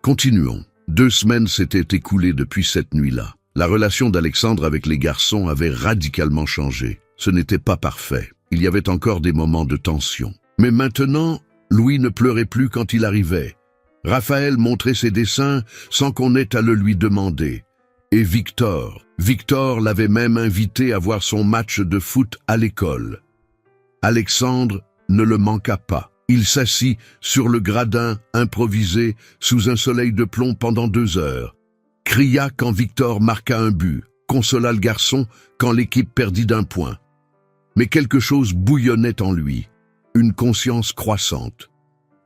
Continuons. 2 semaines s'étaient écoulées depuis cette nuit-là. La relation d'Alexandre avec les garçons avait radicalement changé. Ce n'était pas parfait. Il y avait encore des moments de tension. Mais maintenant, Louis ne pleurait plus quand il arrivait. Raphaël montrait ses dessins sans qu'on ait à le lui demander. Et Victor l'avait même invité à voir son match de foot à l'école. Alexandre ne le manqua pas. Il s'assit sur le gradin improvisé sous un soleil de plomb pendant 2 heures. Cria quand Victor marqua un but. Consola le garçon quand l'équipe perdit d'1 point. Mais quelque chose bouillonnait en lui, une conscience croissante,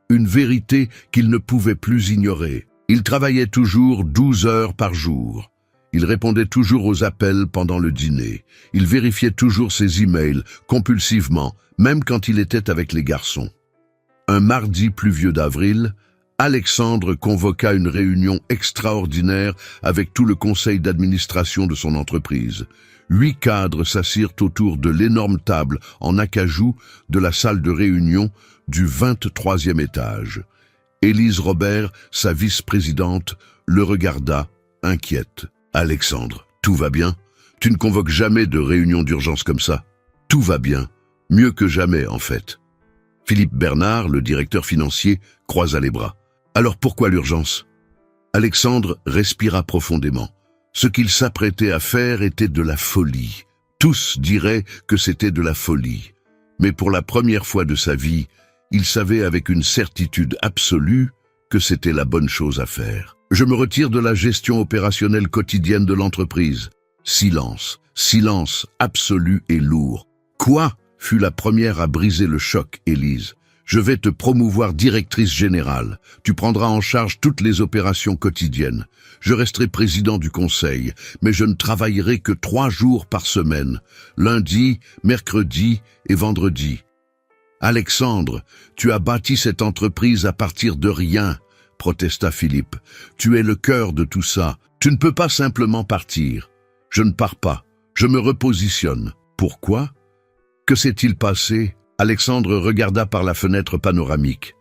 une vérité qu'il ne pouvait plus ignorer. Il travaillait toujours 12 heures par jour. Il répondait toujours aux appels pendant le dîner. Il vérifiait toujours ses emails, compulsivement, même quand il était avec les garçons. Un mardi pluvieux d'avril, Alexandre convoqua une réunion extraordinaire avec tout le conseil d'administration de son entreprise. 8 cadres s'assirent autour de l'énorme table en acajou de la salle de réunion du 23e étage. Élise Robert, sa vice-présidente, le regarda, inquiète. « Alexandre, tout va bien? Tu ne convoques jamais de réunion d'urgence comme ça. Tout va bien. Mieux que jamais, en fait. » Philippe Bernard, le directeur financier, croisa les bras. « Alors pourquoi l'urgence ?» Alexandre respira profondément. Ce qu'il s'apprêtait à faire était de la folie. Tous diraient que c'était de la folie. Mais pour la première fois de sa vie, il savait avec une certitude absolue que c'était la bonne chose à faire. « Je me retire de la gestion opérationnelle quotidienne de l'entreprise. » Silence, silence absolu et lourd. « Quoi ?» fut la première à briser le choc, Élise. « Je vais te promouvoir directrice générale. Tu prendras en charge toutes les opérations quotidiennes. Je resterai président du conseil, mais je ne travaillerai que 3 jours par semaine, lundi, mercredi et vendredi. » « Alexandre, tu as bâti cette entreprise à partir de rien, » protesta Philippe. « Tu es le cœur de tout ça. Tu ne peux pas simplement partir. » « Je ne pars pas. Je me repositionne. » « Pourquoi » Que s'est-il passé? Alexandre regarda par la fenêtre panoramique.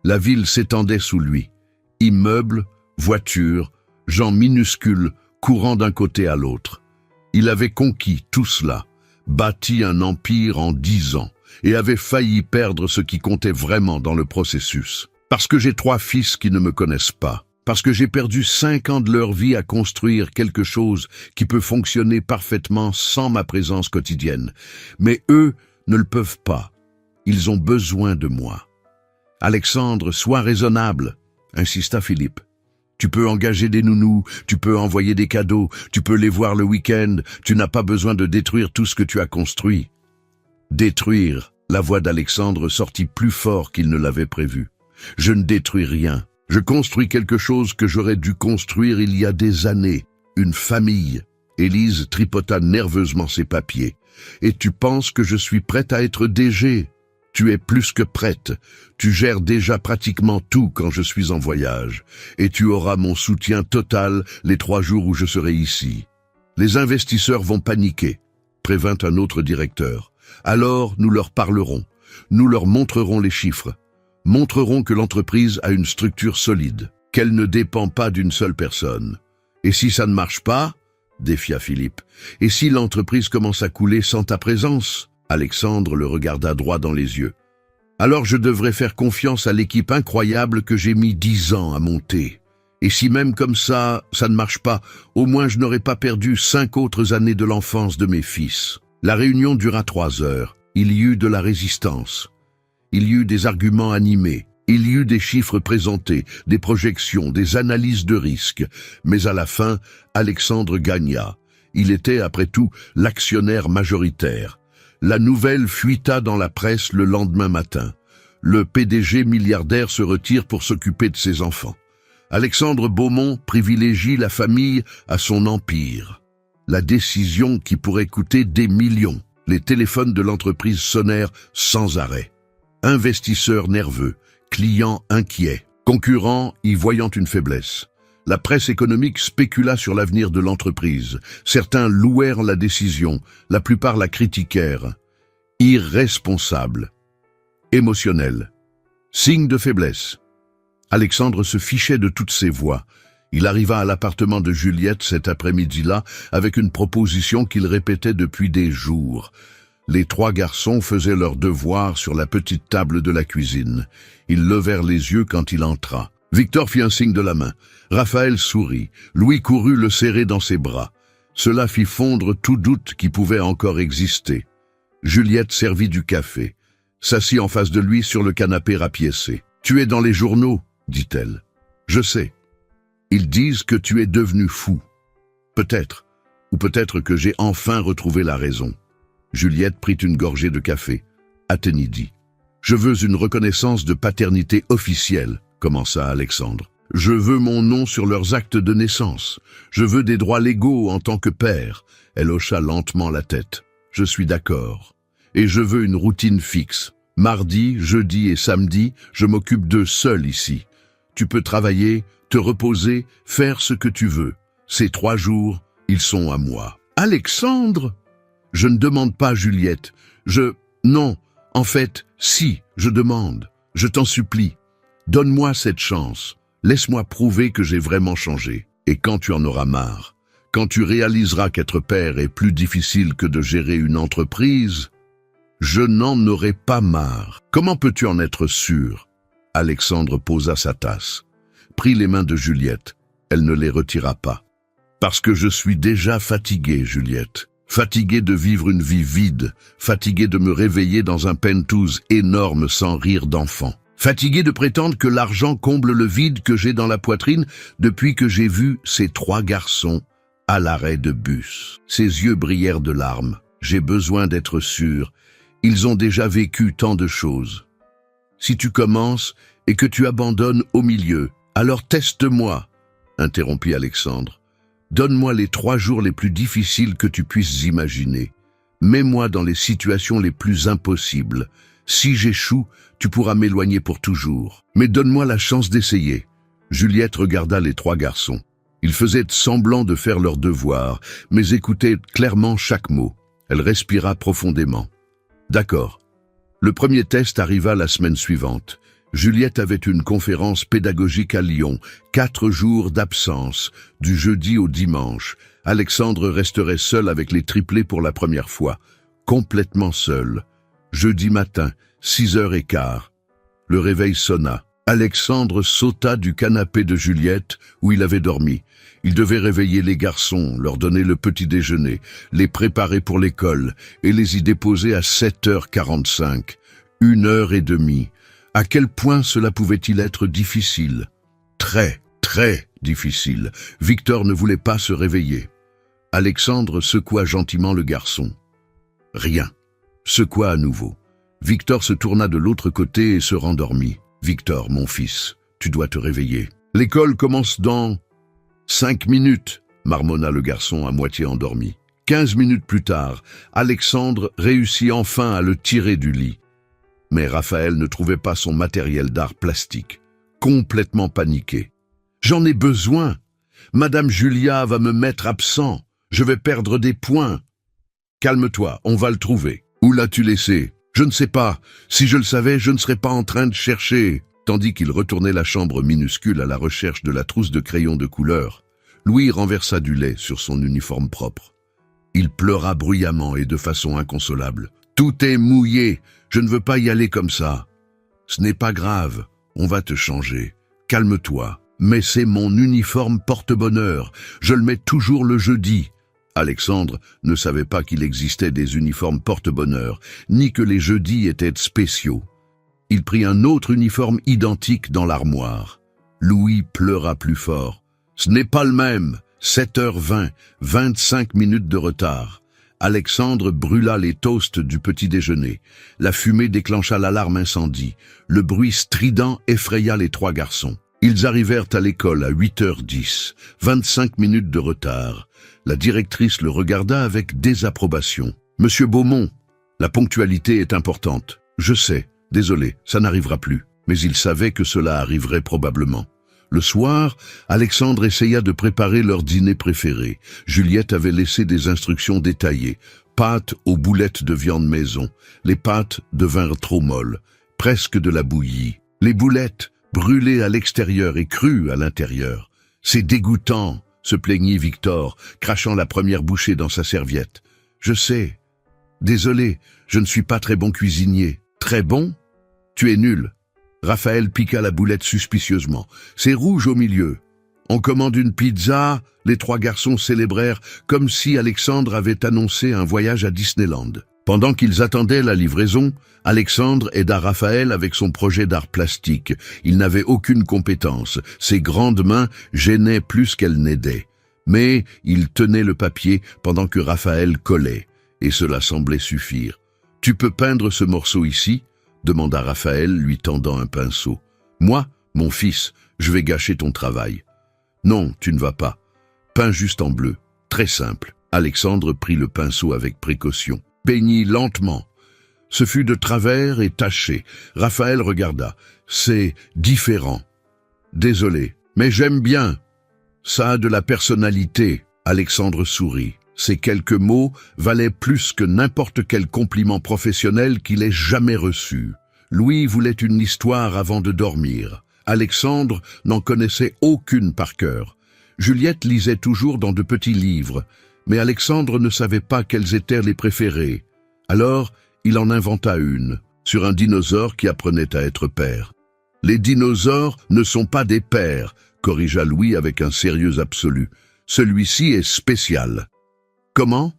La ville s'étendait sous lui. Immeubles, voitures, gens minuscules courant d'un côté à l'autre. Il avait conquis tout cela, bâti un empire en 10 ans, et avait failli perdre ce qui comptait vraiment dans le processus. Parce que j'ai 3 fils qui ne me connaissent pas. Parce que j'ai perdu 5 ans de leur vie à construire quelque chose qui peut fonctionner parfaitement sans ma présence quotidienne. Mais eux ne le peuvent pas. Ils ont besoin de moi. Alexandre, sois raisonnable, insista Philippe. Tu peux engager des nounous, tu peux envoyer des cadeaux, tu peux les voir le week-end, tu n'as pas besoin de détruire tout ce que tu as construit. Détruire, la voix d'Alexandre sortit plus fort qu'il ne l'avait prévu. Je ne détruis rien. Je construis quelque chose que j'aurais dû construire il y a des années. Une famille. Élise tripota nerveusement ses papiers. Et tu penses que je suis prête à être DG? Tu es plus que prête. Tu gères déjà pratiquement tout quand je suis en voyage. Et tu auras mon soutien total les 3 jours où je serai ici. Les investisseurs vont paniquer, prévint un autre directeur. Alors nous leur parlerons. Nous leur montrerons les chiffres. Montreront que l'entreprise a une structure solide, qu'elle ne dépend pas d'une seule personne. Et si ça ne marche pas, défia Philippe, et si l'entreprise commence à couler sans ta présence? Alexandre le regarda droit dans les yeux. Alors je devrais faire confiance à l'équipe incroyable que j'ai mis 10 ans à monter. Et si même comme ça ne marche pas, au moins je n'aurais pas perdu 5 autres années de l'enfance de mes fils. La réunion dura 3 heures. Il y eut de la résistance. Il y eut des arguments animés, il y eut des chiffres présentés, des projections, des analyses de risques. Mais à la fin, Alexandre gagna. Il était, après tout, l'actionnaire majoritaire. La nouvelle fuita dans la presse le lendemain matin. Le PDG milliardaire se retire pour s'occuper de ses enfants. Alexandre Beaumont privilégie la famille à son empire. La décision qui pourrait coûter des millions. Les téléphones de l'entreprise sonnèrent sans arrêt. Investisseurs nerveux, clients inquiets, concurrents y voyant une faiblesse. La presse économique spécula sur l'avenir de l'entreprise. Certains louèrent la décision, la plupart la critiquèrent. Irresponsable, émotionnel, signe de faiblesse. Alexandre se fichait de toutes ces voix. Il arriva à l'appartement de Juliette cet après-midi-là avec une proposition qu'il répétait depuis des jours. Les 3 garçons faisaient leurs devoirs sur la petite table de la cuisine. Ils levèrent les yeux quand il entra. Victor fit un signe de la main. Raphaël sourit. Louis courut le serrer dans ses bras. Cela fit fondre tout doute qui pouvait encore exister. Juliette servit du café. S'assit en face de lui sur le canapé rapiécé. « Tu es dans les journaux, dit-elle. Je sais. Ils disent que tu es devenu fou. Peut-être. Ou peut-être que j'ai enfin retrouvé la raison. » Juliette prit une gorgée de café. Athénie dit. « Je veux une reconnaissance de paternité officielle, » commença Alexandre. « Je veux mon nom sur leurs actes de naissance. Je veux des droits légaux en tant que père. » Elle hocha lentement la tête. « Je suis d'accord. Et je veux une routine fixe. Mardi, jeudi et samedi, je m'occupe d'eux seul ici. Tu peux travailler, te reposer, faire ce que tu veux. Ces 3 jours, ils sont à moi. »« Alexandre !» Je ne demande pas, Juliette. Non, en fait, si, je demande. Je t'en supplie. Donne-moi cette chance. Laisse-moi prouver que j'ai vraiment changé. Et quand tu en auras marre, quand tu réaliseras qu'être père est plus difficile que de gérer une entreprise, je n'en aurai pas marre. Comment peux-tu en être sûr? Alexandre posa sa tasse, prit les mains de Juliette. Elle ne les retira pas. Parce que je suis déjà fatigué, Juliette. Fatigué de vivre une vie vide, fatigué de me réveiller dans un penthouse énorme sans rire d'enfant. Fatigué de prétendre que l'argent comble le vide que j'ai dans la poitrine depuis que j'ai vu ces 3 garçons à l'arrêt de bus. Ses yeux brillèrent de larmes. J'ai besoin d'être sûr. Ils ont déjà vécu tant de choses. Si tu commences et que tu abandonnes au milieu, alors teste-moi, interrompit Alexandre. Donne-moi les 3 jours les plus difficiles que tu puisses imaginer. Mets-moi dans les situations les plus impossibles. Si j'échoue, tu pourras m'éloigner pour toujours. Mais donne-moi la chance d'essayer. Juliette regarda les 3 garçons. Ils faisaient semblant de faire leurs devoirs, mais écoutaient clairement chaque mot. Elle respira profondément. D'accord. Le premier test arriva la semaine suivante. Juliette avait une conférence pédagogique à Lyon, 4 jours d'absence, du jeudi au dimanche. Alexandre resterait seul avec les triplés pour la première fois, complètement seul. Jeudi matin, 6h15. Le réveil sonna. Alexandre sauta du canapé de Juliette, où il avait dormi. Il devait réveiller les garçons, leur donner le petit déjeuner, les préparer pour l'école et les y déposer à 7h45. 1h30. À quel point cela pouvait-il être difficile? Très, très difficile. Victor ne voulait pas se réveiller. Alexandre secoua gentiment le garçon. Rien. Secoua à nouveau. Victor se tourna de l'autre côté et se rendormit. Victor, mon fils, tu dois te réveiller. L'école commence dans 5 minutes, marmonna le garçon à moitié endormi. 15 minutes plus tard, Alexandre réussit enfin à le tirer du lit. Mais Raphaël ne trouvait pas son matériel d'art plastique. Complètement paniqué. « J'en ai besoin. Madame Julia va me mettre absent. Je vais perdre des points. »« Calme-toi, on va le trouver. Où l'as-tu laissé ? » ?»« Je ne sais pas. Si je le savais, je ne serais pas en train de chercher. » Tandis qu'il retournait la chambre minuscule à la recherche de la trousse de crayons de couleur, Louis renversa du lait sur son uniforme propre. Il pleura bruyamment et de façon inconsolable. « Tout est mouillé. Je ne veux pas y aller comme ça. »« Ce n'est pas grave. On va te changer. Calme-toi. Mais c'est mon uniforme porte-bonheur. Je le mets toujours le jeudi. » Alexandre ne savait pas qu'il existait des uniformes porte-bonheur, ni que les jeudis étaient spéciaux. Il prit un autre uniforme identique dans l'armoire. Louis pleura plus fort. « Ce n'est pas le même. 7h20, 25 minutes de retard. » Alexandre brûla les toasts du petit déjeuner. La fumée déclencha l'alarme incendie. Le bruit strident effraya les 3 garçons. Ils arrivèrent à l'école à 8h10, 25 minutes de retard. La directrice le regarda avec désapprobation. « Monsieur Beaumont, la ponctualité est importante. Je sais, désolé, ça n'arrivera plus. » Mais il savait que cela arriverait probablement. Le soir, Alexandre essaya de préparer leur dîner préféré. Juliette avait laissé des instructions détaillées. Pâtes aux boulettes de viande maison. Les pâtes devinrent trop molles, presque de la bouillie. Les boulettes, brûlées à l'extérieur et crues à l'intérieur. « C'est dégoûtant !» se plaignit Victor, crachant la première bouchée dans sa serviette. « Je sais. Désolé, je ne suis pas très bon cuisinier. »« Très bon ? Tu es nul. » Raphaël piqua la boulette suspicieusement. « C'est rouge au milieu. » On commande une pizza, les 3 garçons célébrèrent comme si Alexandre avait annoncé un voyage à Disneyland. Pendant qu'ils attendaient la livraison, Alexandre aida Raphaël avec son projet d'art plastique. Il n'avait aucune compétence. Ses grandes mains gênaient plus qu'elles n'aidaient. Mais il tenait le papier pendant que Raphaël collait, et cela semblait suffire. « Tu peux peindre ce morceau ici ?» demanda Raphaël, lui tendant un pinceau. « Moi, mon fils, je vais gâcher ton travail. »« Non, tu ne vas pas. Peins juste en bleu. Très simple. » Alexandre prit le pinceau avec précaution. Peignit lentement. Ce fut de travers et taché. Raphaël regarda. « C'est différent. »« Désolé, mais j'aime bien. Ça a de la personnalité. » Alexandre sourit. Ces quelques mots valaient plus que n'importe quel compliment professionnel qu'il ait jamais reçu. Louis voulait une histoire avant de dormir. Alexandre n'en connaissait aucune par cœur. Juliette lisait toujours dans de petits livres, mais Alexandre ne savait pas quelles étaient les préférées. Alors, il en inventa une, sur un dinosaure qui apprenait à être père. « Les dinosaures ne sont pas des pères », corrigea Louis avec un sérieux absolu. « Celui-ci est spécial. » « Comment ?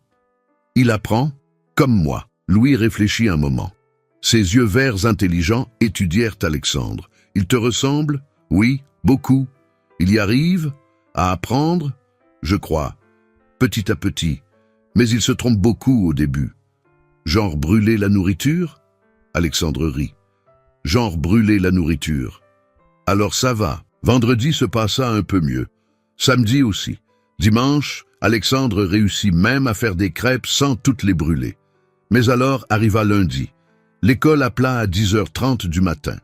Il apprend ? Comme moi. » Louis réfléchit un moment. Ses yeux verts intelligents étudièrent Alexandre. « Il te ressemble ? Oui, beaucoup. Il y arrive ? À apprendre ? Je crois. Petit à petit. Mais il se trompe beaucoup au début. Genre brûler la nourriture ? » Alexandre rit. « Genre brûler la nourriture. Alors ça va. Vendredi se passa un peu mieux. Samedi aussi. Dimanche, Alexandre réussit même à faire des crêpes sans toutes les brûler. Mais alors arriva lundi. L'école appela à 10h30 du matin.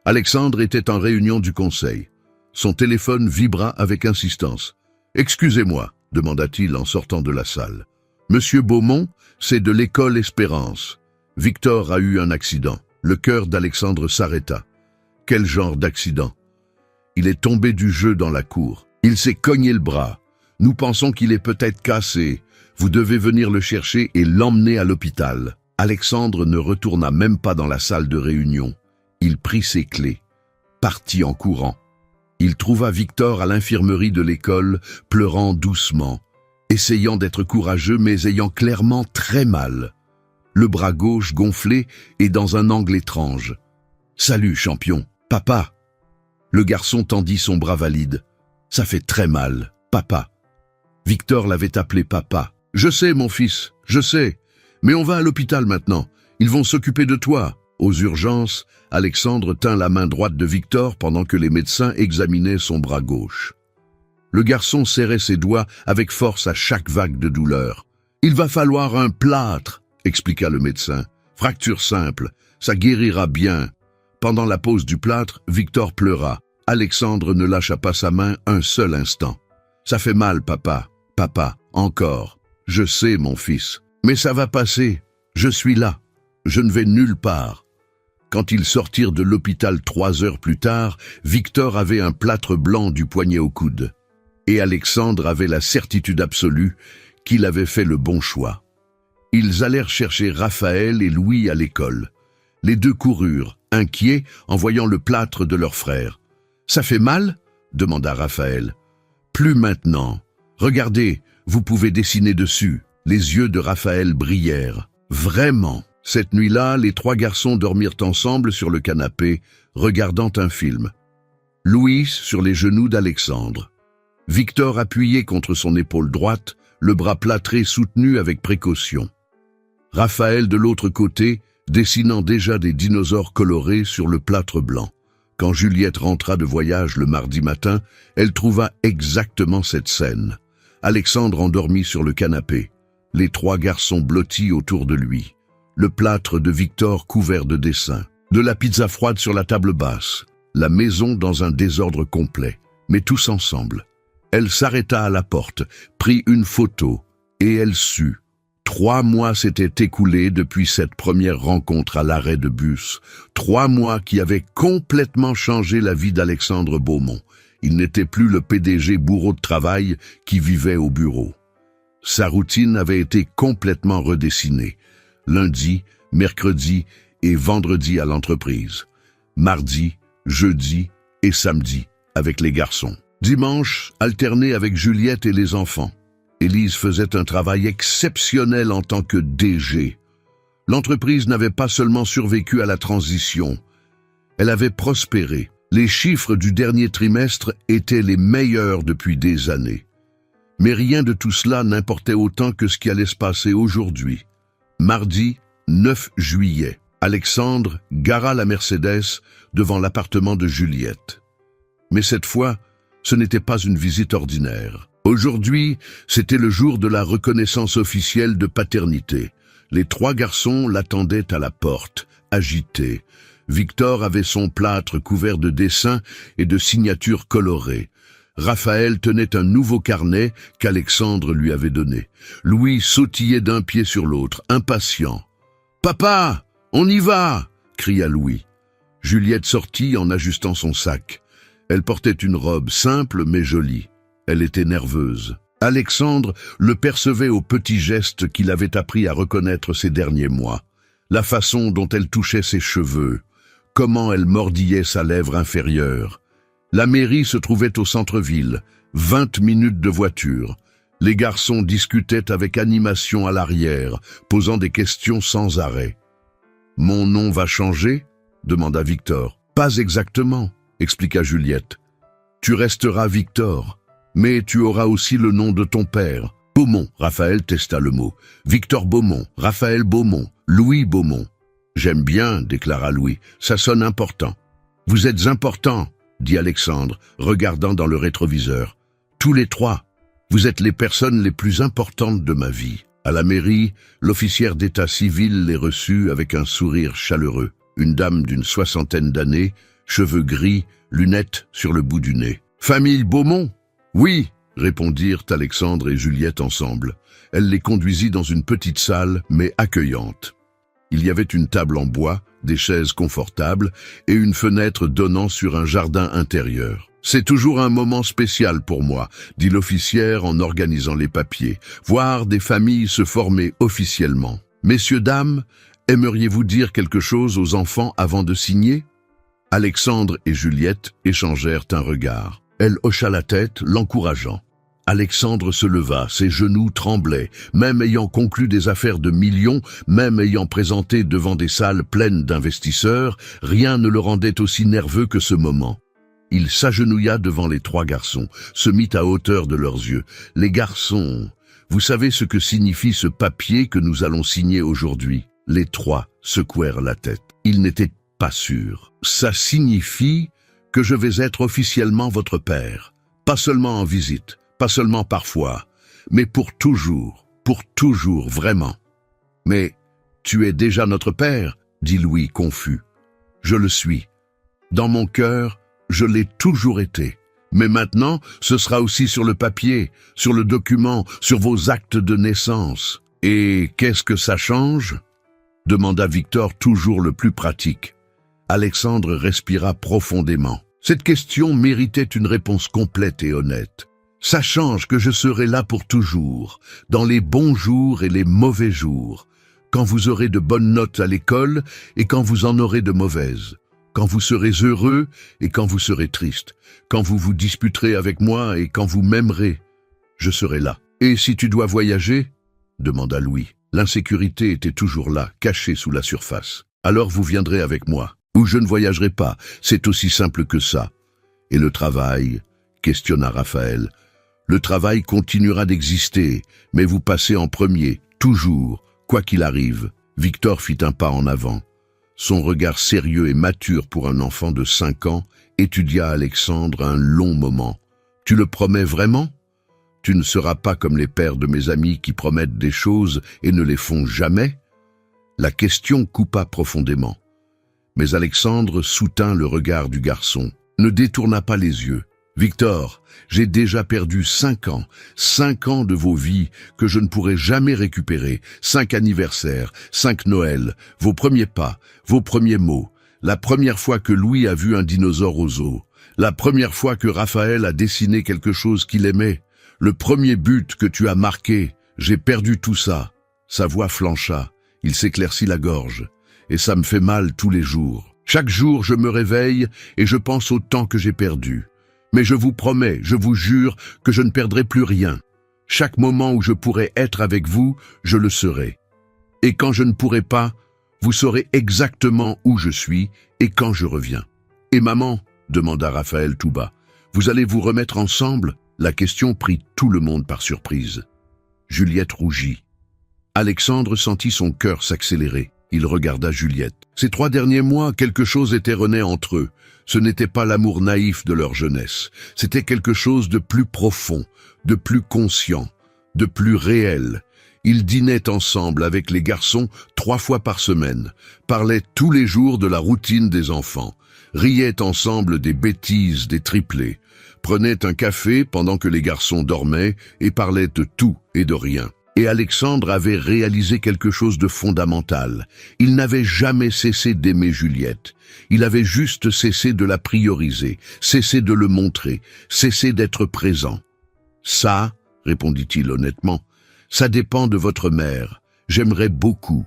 Alexandre était en réunion du conseil. Son téléphone vibra avec insistance. « Excusez-moi » demanda-t-il en sortant de la salle. « Monsieur Beaumont, c'est de l'école Espérance. » Victor a eu un accident. Le cœur d'Alexandre s'arrêta. Quel genre d'accident? Il est tombé du jeu dans la cour. Il s'est cogné le bras. Nous pensons qu'il est peut-être cassé. Vous devez venir le chercher et l'emmener à l'hôpital. Alexandre ne retourna même pas dans la salle de réunion. Il prit ses clés, partit en courant. Il trouva Victor à l'infirmerie de l'école, pleurant doucement, essayant d'être courageux mais ayant clairement très mal. Le bras gauche gonflé et dans un angle étrange. « Salut, champion. Papa !» Le garçon tendit son bras valide. « Ça fait très mal, papa. » Victor l'avait appelé papa. « Je sais, mon fils, je sais. Mais on va à l'hôpital maintenant. Ils vont s'occuper de toi. » Aux urgences, Alexandre tint la main droite de Victor pendant que les médecins examinaient son bras gauche. Le garçon serrait ses doigts avec force à chaque vague de douleur. « Il va falloir un plâtre, » expliqua le médecin. « Fracture simple, ça guérira bien. » Pendant la pause du plâtre, Victor pleura. Alexandre ne lâcha pas sa main un seul instant. « Ça fait mal, papa. Papa, encore. Je sais, mon fils. Mais ça va passer. Je suis là. Je ne vais nulle part. » Quand ils sortirent de l'hôpital 3 heures plus tard, Victor avait un plâtre blanc du poignet au coude. Et Alexandre avait la certitude absolue qu'il avait fait le bon choix. Ils allèrent chercher Raphaël et Louis à l'école. Les deux coururent, inquiets, en voyant le plâtre de leur frère. « Ça fait mal ?» demanda Raphaël. « Plus maintenant. Regardez, vous pouvez dessiner dessus. » Les yeux de Raphaël brillèrent. « Vraiment !» Cette nuit-là, les 3 garçons dormirent ensemble sur le canapé, regardant un film. Louis sur les genoux d'Alexandre. Victor appuyé contre son épaule droite, le bras plâtré soutenu avec précaution. Raphaël de l'autre côté, dessinant déjà des dinosaures colorés sur le plâtre blanc. Quand Juliette rentra de voyage le mardi matin, elle trouva exactement cette scène. Alexandre endormi sur le canapé, les 3 garçons blottis autour de lui. Le plâtre de Victor couvert de dessins, de la pizza froide sur la table basse, la maison dans un désordre complet, mais tous ensemble. Elle s'arrêta à la porte, prit une photo, et elle sut. 3 mois s'étaient écoulés depuis cette première rencontre à l'arrêt de bus. 3 mois qui avaient complètement changé la vie d'Alexandre Beaumont. Il n'était plus le PDG bourreau de travail qui vivait au bureau. Sa routine avait été complètement redessinée. Lundi, mercredi et vendredi à l'entreprise. Mardi, jeudi et samedi avec les garçons. Dimanche, alterné avec Juliette et les enfants. Élise faisait un travail exceptionnel en tant que DG. L'entreprise n'avait pas seulement survécu à la transition, elle avait prospéré. Les chiffres du dernier trimestre étaient les meilleurs depuis des années. Mais rien de tout cela n'importait autant que ce qui allait se passer aujourd'hui. Mardi 9 juillet, Alexandre gara la Mercedes devant l'appartement de Juliette. Mais cette fois, ce n'était pas une visite ordinaire. Aujourd'hui, c'était le jour de la reconnaissance officielle de paternité. Les 3 garçons l'attendaient à la porte, agités. Victor avait son plâtre couvert de dessins et de signatures colorées. Raphaël tenait un nouveau carnet qu'Alexandre lui avait donné. Louis sautillait d'un pied sur l'autre, impatient. « Papa, on y va !» cria Louis. Juliette sortit en ajustant son sac. Elle portait une robe simple mais jolie. Elle était nerveuse. Alexandre le percevait aux petits gestes qu'il avait appris à reconnaître ces derniers mois. La façon dont elle touchait ses cheveux, comment elle mordillait sa lèvre inférieure. La mairie se trouvait au centre-ville, 20 minutes de voiture. Les garçons discutaient avec animation à l'arrière, posant des questions sans arrêt. « Mon nom va changer ?» demanda Victor. « Pas exactement, » expliqua Juliette. « Tu resteras Victor, mais tu auras aussi le nom de ton père. Beaumont, Raphaël testa le mot. Victor Beaumont, Raphaël Beaumont, Louis Beaumont. »« J'aime bien, » déclara Louis, « ça sonne important. »« Vous êtes importants, » dit Alexandre, regardant dans le rétroviseur. « Tous les 3. Vous êtes les personnes les plus importantes de ma vie. » À la mairie, l'officière d'état civil les reçut avec un sourire chaleureux. Une dame d'une 60aine d'années, cheveux gris, lunettes sur le bout du nez. « Famille Beaumont ?»« Oui !» répondirent Alexandre et Juliette ensemble. Elle les conduisit dans une petite salle, mais accueillante. Il y avait une table en bois, des chaises confortables et une fenêtre donnant sur un jardin intérieur. « C'est toujours un moment spécial pour moi », dit l'officière en organisant les papiers, « voir des familles se former officiellement. Messieurs, dames, aimeriez-vous dire quelque chose aux enfants avant de signer ?» Alexandre et Juliette échangèrent un regard. Elle hocha la tête, l'encourageant. Alexandre se leva, ses genoux tremblaient, même ayant conclu des affaires de millions, même ayant présenté devant des salles pleines d'investisseurs, rien ne le rendait aussi nerveux que ce moment. Il s'agenouilla devant les trois garçons, se mit à hauteur de leurs yeux. « Les garçons, vous savez ce que signifie ce papier que nous allons signer aujourd'hui ?» Les trois secouèrent la tête. Ils n'étaient pas sûrs. « Ça signifie que je vais être officiellement votre père, pas seulement en visite, pas seulement parfois, mais pour toujours, vraiment. »« Mais tu es déjà notre père ?» dit Louis confus. « Je le suis. Dans mon cœur, je l'ai toujours été. Mais maintenant, ce sera aussi sur le papier, sur le document, sur vos actes de naissance. Et qu'est-ce que ça change ?» demanda Victor, toujours le plus pratique. Alexandre respira profondément. Cette question méritait une réponse complète et honnête. « Ça change que je serai là pour toujours, dans les bons jours et les mauvais jours, quand vous aurez de bonnes notes à l'école et quand vous en aurez de mauvaises. Quand vous serez heureux et quand vous serez triste, quand vous vous disputerez avec moi et quand vous m'aimerez, je serai là. »« Et si tu dois voyager ?» demanda Louis. L'insécurité était toujours là, cachée sous la surface. « Alors vous viendrez avec moi. Ou je ne voyagerai pas, c'est aussi simple que ça. »« Et le travail ?» questionna Raphaël. « Le travail continuera d'exister, mais vous passez en premier, toujours, quoi qu'il arrive. » Victor fit un pas en avant. Son regard sérieux et mature pour un enfant de 5 ans étudia Alexandre un long moment. « Tu le promets vraiment ? Tu ne seras pas comme les pères de mes amis qui promettent des choses et ne les font jamais ?» La question coupa profondément. Mais Alexandre soutint le regard du garçon, ne détourna pas les yeux. « Victor, j'ai déjà perdu 5 ans de vos vies que je ne pourrai jamais récupérer, 5 anniversaires, 5 Noëls, vos premiers pas, vos premiers mots, la première fois que Louis a vu un dinosaure au zoo, la première fois que Raphaël a dessiné quelque chose qu'il aimait, le premier but que tu as marqué, j'ai perdu tout ça. » Sa voix flancha, il s'éclaircit la gorge, « Et ça me fait mal tous les jours. Chaque jour je me réveille et je pense au temps que j'ai perdu. Mais je vous promets, je vous jure que je ne perdrai plus rien. Chaque moment où je pourrai être avec vous, je le serai. Et quand je ne pourrai pas, vous saurez exactement où je suis et quand je reviens. »« Et maman ?» demanda Raphaël tout bas. « Vous allez vous remettre ensemble ?» La question prit tout le monde par surprise. Juliette rougit. Alexandre sentit son cœur s'accélérer. Il regarda Juliette. Ces 3 derniers mois, quelque chose était rené entre eux. Ce n'était pas l'amour naïf de leur jeunesse. C'était quelque chose de plus profond, de plus conscient, de plus réel. Ils dînaient ensemble avec les garçons 3 fois par semaine, parlaient tous les jours de la routine des enfants, riaient ensemble des bêtises des triplés, prenaient un café pendant que les garçons dormaient et parlaient de tout et de rien. Et Alexandre avait réalisé quelque chose de fondamental. Il n'avait jamais cessé d'aimer Juliette. Il avait juste cessé de la prioriser, cessé de le montrer, cessé d'être présent. « Ça, répondit-il honnêtement, ça dépend de votre mère. J'aimerais beaucoup,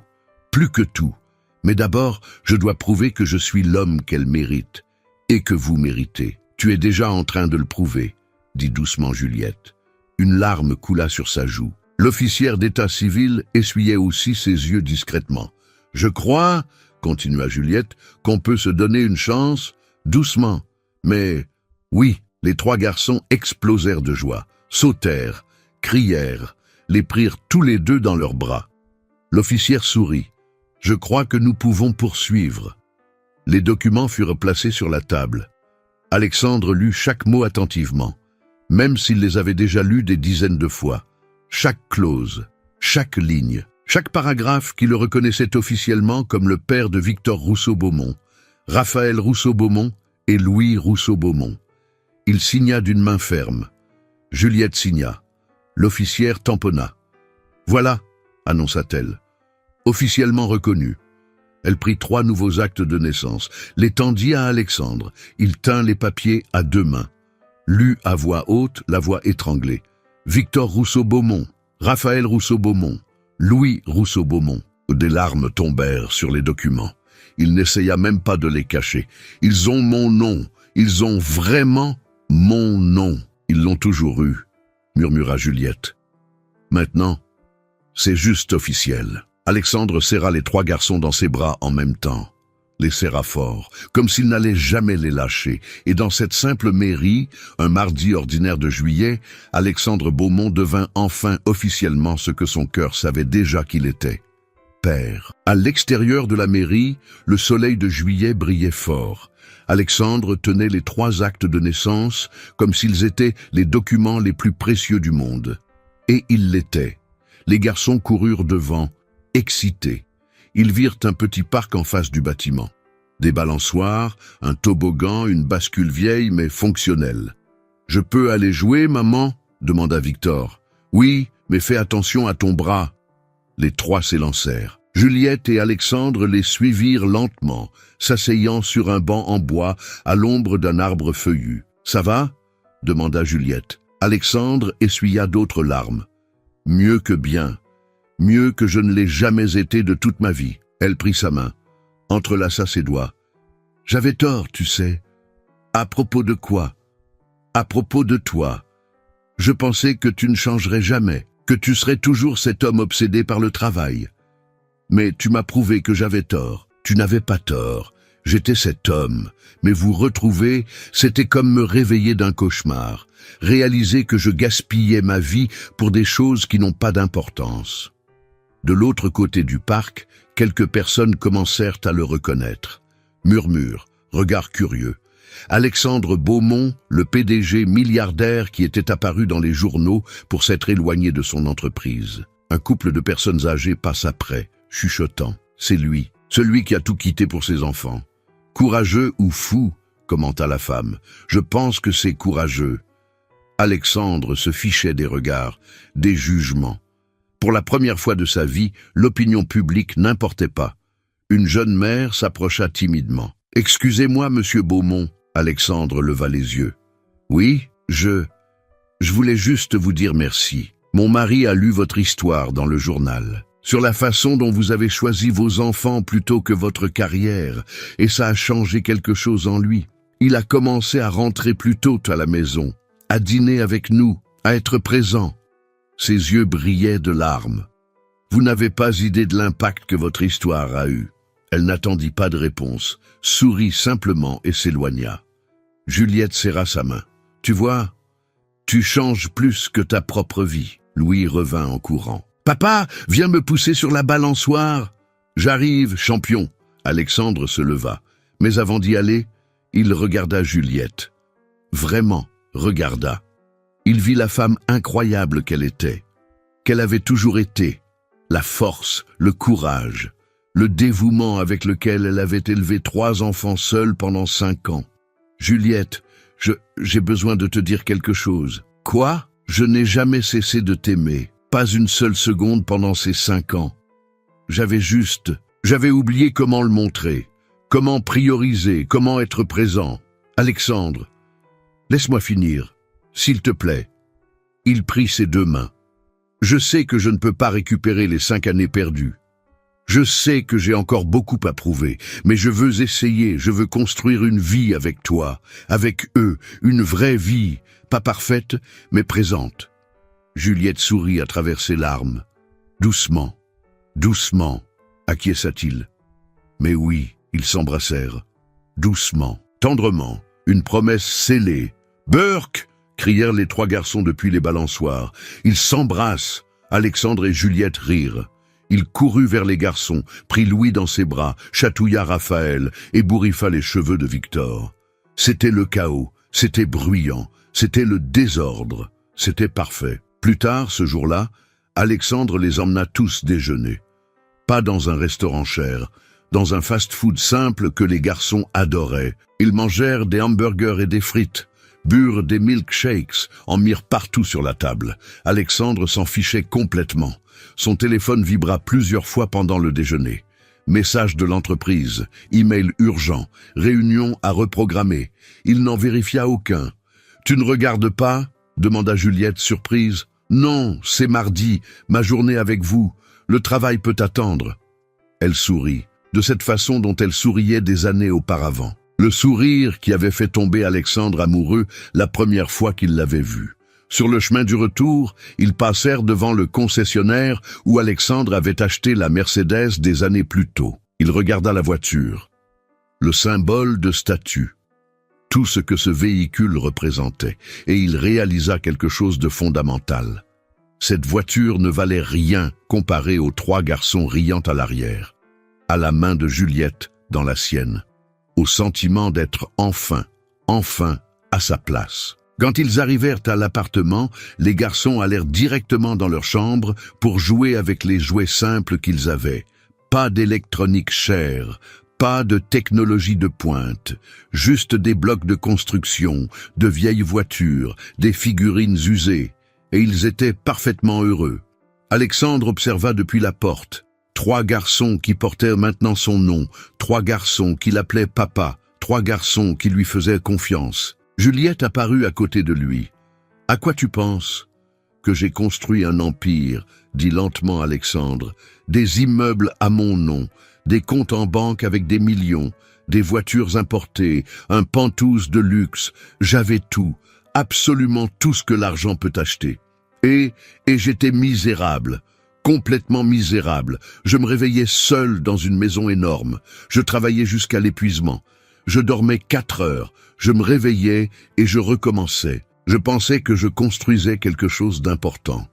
plus que tout. Mais d'abord, je dois prouver que je suis l'homme qu'elle mérite et que vous méritez. Tu es déjà en train de le prouver, dit doucement Juliette. Une larme coula sur sa joue. L'officière d'état civil essuyait aussi ses yeux discrètement. « Je crois, continua Juliette, qu'on peut se donner une chance, doucement. Mais oui, les 3 garçons explosèrent de joie, sautèrent, crièrent, les prirent tous les 2 dans leurs bras. L'officière sourit. « Je crois que nous pouvons poursuivre. » Les documents furent placés sur la table. Alexandre lut chaque mot attentivement, même s'il les avait déjà lus des dizaines de fois. Chaque clause, chaque ligne, chaque paragraphe qui le reconnaissait officiellement comme le père de Victor Rousseau-Beaumont, Raphaël Rousseau-Beaumont et Louis Rousseau-Beaumont. Il signa d'une main ferme. Juliette signa. L'officière tamponna. « Voilà, annonça-t-elle, officiellement reconnu. Elle prit 3 nouveaux actes de naissance, les tendit à Alexandre. Il tint les papiers à 2 mains. Lut à voix haute, la voix étranglée. Victor Rousseau-Beaumont, Raphaël Rousseau-Beaumont, Louis Rousseau-Beaumont. Des larmes tombèrent sur les documents. Il n'essaya même pas de les cacher. Ils ont mon nom. Ils ont vraiment mon nom. Ils l'ont toujours eu, murmura Juliette. Maintenant, c'est juste officiel. Alexandre serra les 3 garçons dans ses bras en même temps. Les serra fort, comme s'il n'allait jamais les lâcher. Et dans cette simple mairie, un mardi ordinaire de juillet, Alexandre Beaumont devint enfin officiellement ce que son cœur savait déjà qu'il était. Père. À l'extérieur de la mairie, le soleil de juillet brillait fort. Alexandre tenait les 3 actes de naissance comme s'ils étaient les documents les plus précieux du monde. Et ils l'étaient. Les garçons coururent devant, excités. Ils virent un petit parc en face du bâtiment. Des balançoires, un toboggan, une bascule vieille mais fonctionnelle. « Je peux aller jouer, maman ?» demanda Victor. « Oui, mais fais attention à ton bras. » Les 3 s'élancèrent. Juliette et Alexandre les suivirent lentement, s'asseyant sur un banc en bois à l'ombre d'un arbre feuillu. « Ça va ?» demanda Juliette. Alexandre essuya d'autres larmes. « Mieux que bien. Mieux que je ne l'ai jamais été de toute ma vie. » Elle prit sa main, entrelaça ses doigts. « J'avais tort, tu sais. »« À propos de quoi ?»« À propos de toi. Je pensais que tu ne changerais jamais, que tu serais toujours cet homme obsédé par le travail. Mais tu m'as prouvé que j'avais tort. Tu n'avais pas tort. J'étais cet homme. Mais vous retrouver, c'était comme me réveiller d'un cauchemar, réaliser que je gaspillais ma vie pour des choses qui n'ont pas d'importance. » De l'autre côté du parc, quelques personnes commencèrent à le reconnaître. Murmures, regards curieux. Alexandre Beaumont, le PDG milliardaire qui était apparu dans les journaux pour s'être éloigné de son entreprise. Un couple de personnes âgées passe après, chuchotant. C'est lui, celui qui a tout quitté pour ses enfants. Courageux ou fou, commenta la femme. Je pense que c'est courageux. Alexandre se fichait des regards, des jugements. Pour la première fois de sa vie, l'opinion publique n'importait pas. Une jeune mère s'approcha timidement. « Excusez-moi, monsieur Beaumont. » Alexandre leva les yeux. « Oui, je voulais juste vous dire merci. Mon mari a lu votre histoire dans le journal, sur la façon dont vous avez choisi vos enfants plutôt que votre carrière, et ça a changé quelque chose en lui. Il a commencé à rentrer plus tôt à la maison, à dîner avec nous, à être présent. » Ses yeux brillaient de larmes. « Vous n'avez pas idée de l'impact que votre histoire a eu. » Elle n'attendit pas de réponse, sourit simplement et s'éloigna. Juliette serra sa main. « Tu vois, tu changes plus que ta propre vie. » Louis revint en courant. « Papa, viens me pousser sur la balançoire. »« J'arrive, champion. » Alexandre se leva. Mais avant d'y aller, il regarda Juliette. Vraiment, regarda. Il vit la femme incroyable qu'elle était, qu'elle avait toujours été, la force, le courage, le dévouement avec lequel elle avait élevé 3 enfants seuls pendant 5 ans. « Juliette, j'ai besoin de te dire quelque chose. »« Quoi ? Je n'ai jamais cessé de t'aimer, pas une seule seconde pendant ces 5 ans. J'avais oublié comment le montrer, comment prioriser, comment être présent. Alexandre, laisse-moi finir. S'il te plaît. » Il prit ses 2 mains. « Je sais que je ne peux pas récupérer les 5 années perdues. Je sais que j'ai encore beaucoup à prouver, mais je veux essayer, je veux construire une vie avec toi, avec eux, une vraie vie, pas parfaite, mais présente. » Juliette sourit à travers ses larmes. « Doucement, doucement, acquiesça-t-il. Mais oui, ils s'embrassèrent. Doucement, tendrement, une promesse scellée. « Burke !» crièrent les 3 garçons depuis les balançoires. Ils s'embrassent. Alexandre et Juliette rirent. Il courut vers les garçons, prit Louis dans ses bras, chatouilla Raphaël et bourrifa les cheveux de Victor. C'était le chaos, c'était bruyant, c'était le désordre, c'était parfait. Plus tard, ce jour-là, Alexandre les emmena tous déjeuner. Pas dans un restaurant cher, dans un fast-food simple que les garçons adoraient. Ils mangèrent des hamburgers et des frites, burent des milkshakes, en mirent partout sur la table. Alexandre s'en fichait complètement. Son téléphone vibra plusieurs fois pendant le déjeuner. Message de l'entreprise, email urgent, réunion à reprogrammer. Il n'en vérifia aucun. « Tu ne regardes pas ?» demanda Juliette, surprise. « Non, c'est mardi, ma journée avec vous. Le travail peut attendre. » Elle sourit, de cette façon dont elle souriait des années auparavant. Le sourire qui avait fait tomber Alexandre amoureux la première fois qu'il l'avait vu. Sur le chemin du retour, ils passèrent devant le concessionnaire où Alexandre avait acheté la Mercedes des années plus tôt. Il regarda la voiture. Le symbole de statut. Tout ce que ce véhicule représentait, et il réalisa quelque chose de fondamental. Cette voiture ne valait rien comparée aux 3 garçons riant à l'arrière, à la main de Juliette dans la sienne, au sentiment d'être enfin à sa place. Quand ils arrivèrent à l'appartement, les garçons allèrent directement dans leur chambre pour jouer avec les jouets simples qu'ils avaient. Pas d'électronique chère, pas de technologie de pointe, juste des blocs de construction, de vieilles voitures, des figurines usées, et ils étaient parfaitement heureux. Alexandre observa depuis la porte 3 garçons qui portaient maintenant son nom, 3 garçons qui l'appelaient papa, 3 garçons qui lui faisaient confiance. Juliette apparut à côté de lui. « À quoi tu penses ?»« Que j'ai construit un empire, » dit lentement Alexandre. « Des immeubles à mon nom, des comptes en banque avec des millions, des voitures importées, un penthouse de luxe. J'avais tout, absolument tout ce que l'argent peut acheter. Et j'étais misérable, complètement misérable. Je me réveillais seul dans une maison énorme. Je travaillais jusqu'à l'épuisement. Je dormais 4 heures. Je me réveillais et je recommençais. Je pensais que je construisais quelque chose d'important.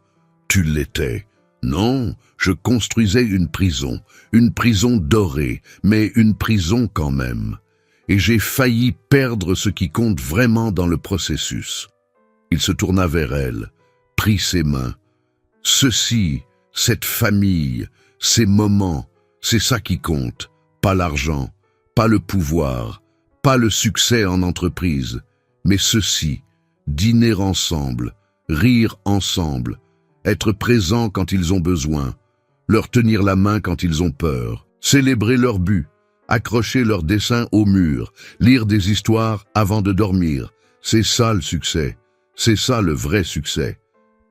Tu l'étais. Non, je construisais une prison dorée, mais une prison quand même. Et j'ai failli perdre ce qui compte vraiment dans le processus. » Il se tourna vers elle, prit ses mains. « Ceci, cette famille, ces moments, c'est ça qui compte, pas l'argent, pas le pouvoir, pas le succès en entreprise, mais ceci, dîner ensemble, rire ensemble, être présent quand ils ont besoin, leur tenir la main quand ils ont peur, célébrer leur but, accrocher leurs dessins au mur, lire des histoires avant de dormir. C'est ça le succès, c'est ça le vrai succès. »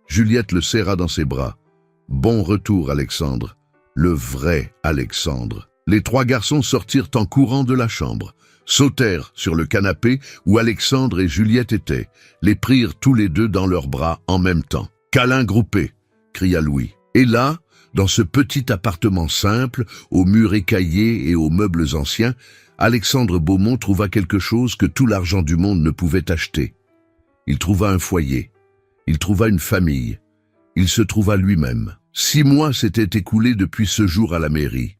Juliette le serra dans ses bras. « Bon retour, Alexandre, le vrai Alexandre. » Les 3 garçons sortirent en courant de la chambre, sautèrent sur le canapé où Alexandre et Juliette étaient, les prirent tous les 2 dans leurs bras en même temps. « Câlin groupé !» cria Louis. Et là, dans ce petit appartement simple, aux murs écaillés et aux meubles anciens, Alexandre Beaumont trouva quelque chose que tout l'argent du monde ne pouvait acheter. Il trouva un foyer, il trouva une famille, il se trouva lui-même. 6 mois s'étaient écoulés depuis ce jour à la mairie.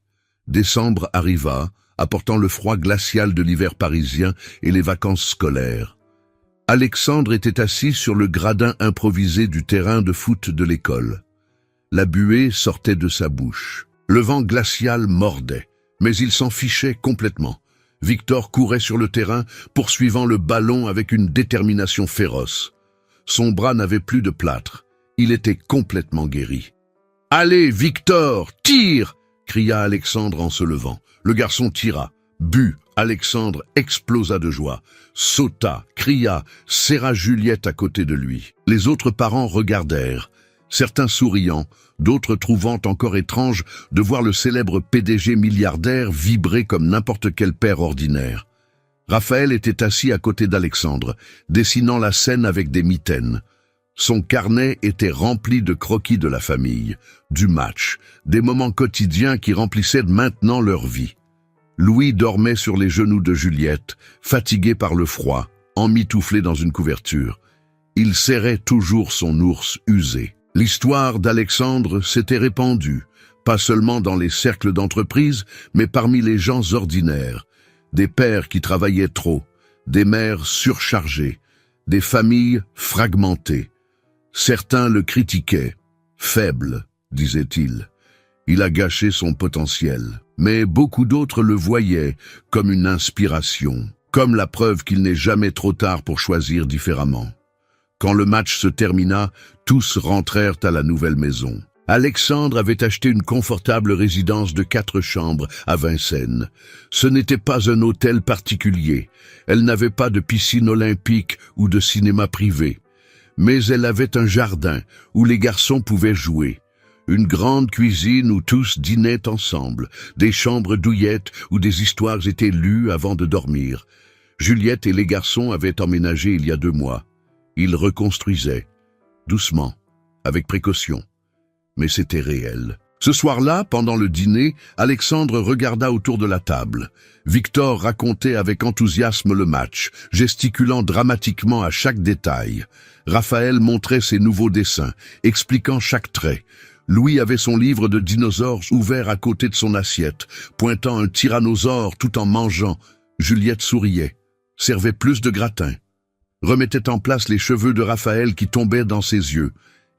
Décembre arriva, apportant le froid glacial de l'hiver parisien et les vacances scolaires. Alexandre était assis sur le gradin improvisé du terrain de foot de l'école. La buée sortait de sa bouche. Le vent glacial mordait, mais il s'en fichait complètement. Victor courait sur le terrain, poursuivant le ballon avec une détermination féroce. Son bras n'avait plus de plâtre. Il était complètement guéri. « Allez, Victor, tire !» cria Alexandre en se levant. Le garçon tira. But. Alexandre explosa de joie, sauta, cria, serra Juliette à côté de lui. Les autres parents regardèrent, certains souriant, d'autres trouvant encore étrange de voir le célèbre PDG milliardaire vibrer comme n'importe quel père ordinaire. Raphaël était assis à côté d'Alexandre, dessinant la scène avec des mitaines. Son carnet était rempli de croquis de la famille, du match, des moments quotidiens qui remplissaient maintenant leur vie. Louis dormait sur les genoux de Juliette, fatigué par le froid, emmitouflé dans une couverture. Il serrait toujours son ours usé. L'histoire d'Alexandre s'était répandue, pas seulement dans les cercles d'entreprise, mais parmi les gens ordinaires. Des pères qui travaillaient trop, des mères surchargées, des familles fragmentées. Certains le critiquaient. « Faible », disait-il. Il a gâché son potentiel. Mais beaucoup d'autres le voyaient comme une inspiration, comme la preuve qu'il n'est jamais trop tard pour choisir différemment. Quand le match se termina, tous rentrèrent à la nouvelle maison. Alexandre avait acheté une confortable résidence de 4 chambres à Vincennes. Ce n'était pas un hôtel particulier. Elle n'avait pas de piscine olympique ou de cinéma privé. Mais elle avait un jardin où les garçons pouvaient jouer. Une grande cuisine où tous dînaient ensemble, des chambres douillettes où des histoires étaient lues avant de dormir. Juliette et les garçons avaient emménagé il y a 2 mois. Ils reconstruisaient, doucement, avec précaution. Mais c'était réel. Ce soir-là, pendant le dîner, Alexandre regarda autour de la table. Victor racontait avec enthousiasme le match, gesticulant dramatiquement à chaque détail. Raphaël montrait ses nouveaux dessins, expliquant chaque trait. Louis avait son livre de dinosaures ouvert à côté de son assiette, pointant un tyrannosaure tout en mangeant. Juliette souriait, servait plus de gratin, remettait en place les cheveux de Raphaël qui tombaient dans ses yeux,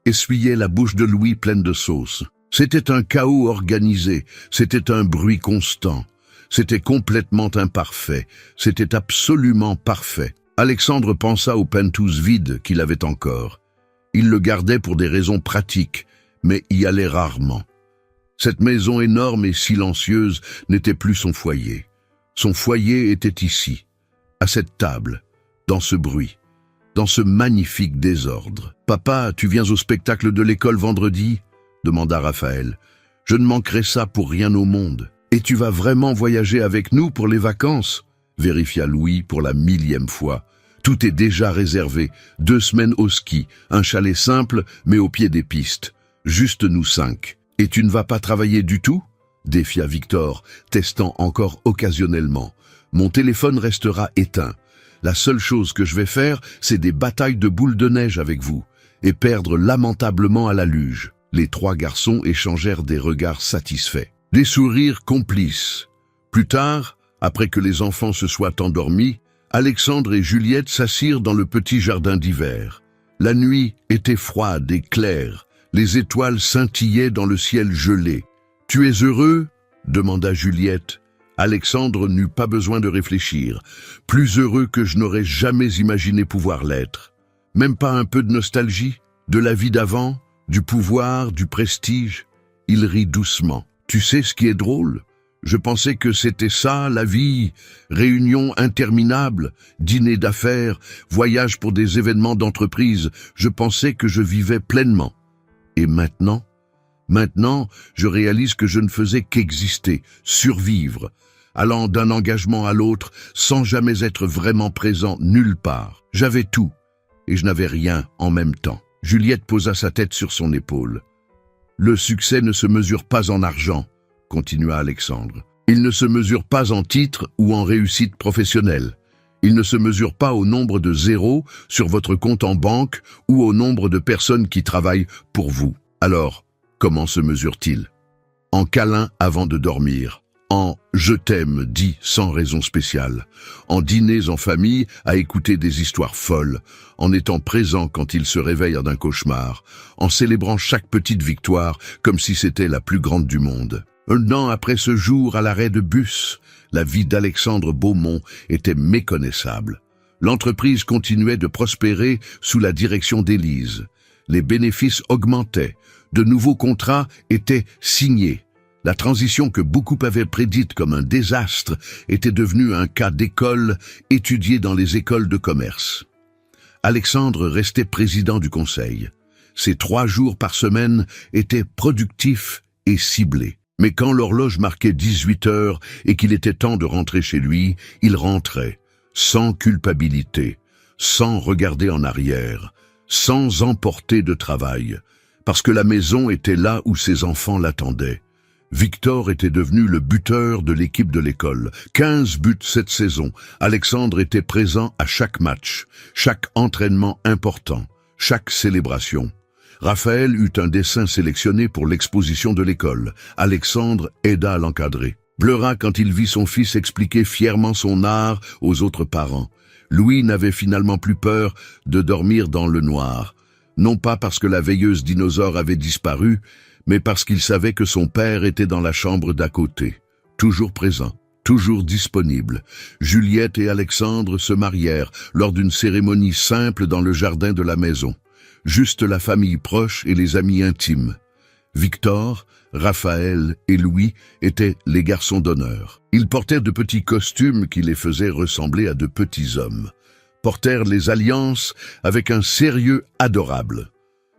essuyait la bouche de Louis pleine de sauce. C'était un chaos organisé, c'était un bruit constant, c'était complètement imparfait, c'était absolument parfait. Alexandre pensa au penthouse vide qu'il avait encore. Il le gardait pour des raisons pratiques, mais y allait rarement. Cette maison énorme et silencieuse n'était plus son foyer. Son foyer était ici, à cette table, dans ce bruit, dans ce magnifique désordre. « Papa, tu viens au spectacle de l'école vendredi ?» demanda Raphaël. « Je ne manquerai ça pour rien au monde. »« Et tu vas vraiment voyager avec nous pour les vacances ?» vérifia Louis pour la 1000e fois. « Tout est déjà réservé. 2 semaines au ski, un chalet simple, mais au pied des pistes. Juste nous 5. Et tu ne vas pas travailler du tout ?» défia Victor, testant encore occasionnellement. « Mon téléphone restera éteint. La seule chose que je vais faire, c'est des batailles de boules de neige avec vous, et perdre lamentablement à la luge. » Les 3 garçons échangèrent des regards satisfaits, des sourires complices. Plus tard, après que les enfants se soient endormis, Alexandre et Juliette s'assirent dans le petit jardin d'hiver. La nuit était froide et claire, les étoiles scintillaient dans le ciel gelé. « Tu es heureux ?» demanda Juliette. Alexandre n'eut pas besoin de réfléchir. « Plus heureux que je n'aurais jamais imaginé pouvoir l'être. Même pas un peu de nostalgie, de la vie d'avant, du pouvoir, du prestige ?» Il rit doucement. « Tu sais ce qui est drôle ? Je pensais que c'était ça, la vie. Réunions interminables, dîners d'affaires, voyages pour des événements d'entreprise. Je pensais que je vivais pleinement. Et maintenant, je réalise que je ne faisais qu'exister, survivre, allant d'un engagement à l'autre sans jamais être vraiment présent nulle part. J'avais tout, et je n'avais rien en même temps. » Juliette posa sa tête sur son épaule. « Le succès ne se mesure pas en argent, » continua Alexandre. « Il ne se mesure pas en titre ou en réussite professionnelle. Il ne se mesure pas au nombre de zéros sur votre compte en banque ou au nombre de personnes qui travaillent pour vous. Alors, comment se mesure-t-il ? En câlin avant de dormir, en « je t'aime » dit sans raison spéciale, en dîners en famille à écouter des histoires folles, en étant présent quand ils se réveillent d'un cauchemar, en célébrant chaque petite victoire comme si c'était la plus grande du monde. 1 an après ce jour à l'arrêt de bus, la vie d'Alexandre Beaumont était méconnaissable. L'entreprise continuait de prospérer sous la direction d'Élise. Les bénéfices augmentaient, de nouveaux contrats étaient signés. La transition que beaucoup avaient prédite comme un désastre était devenue un cas d'école étudié dans les écoles de commerce. Alexandre restait président du conseil. Ses 3 jours par semaine étaient productifs et ciblés. Mais quand l'horloge marquait 18 heures et qu'il était temps de rentrer chez lui, il rentrait, sans culpabilité, sans regarder en arrière, sans emporter de travail, parce que la maison était là où ses enfants l'attendaient. Victor était devenu le buteur de l'équipe de l'école. 15 buts cette saison. Alexandre était présent à chaque match, chaque entraînement important, chaque célébration. Raphaël eut un dessin sélectionné pour l'exposition de l'école. Alexandre aida à l'encadrer. Pleura quand il vit son fils expliquer fièrement son art aux autres parents. Louis n'avait finalement plus peur de dormir dans le noir. Non pas parce que la veilleuse dinosaure avait disparu, mais parce qu'il savait que son père était dans la chambre d'à côté, toujours présent, toujours disponible. Juliette et Alexandre se marièrent lors d'une cérémonie simple dans le jardin de la maison. Juste la famille proche et les amis intimes. Victor, Raphaël et Louis étaient les garçons d'honneur. Ils portaient de petits costumes qui les faisaient ressembler à de petits hommes. Portèrent les alliances avec un sérieux adorable.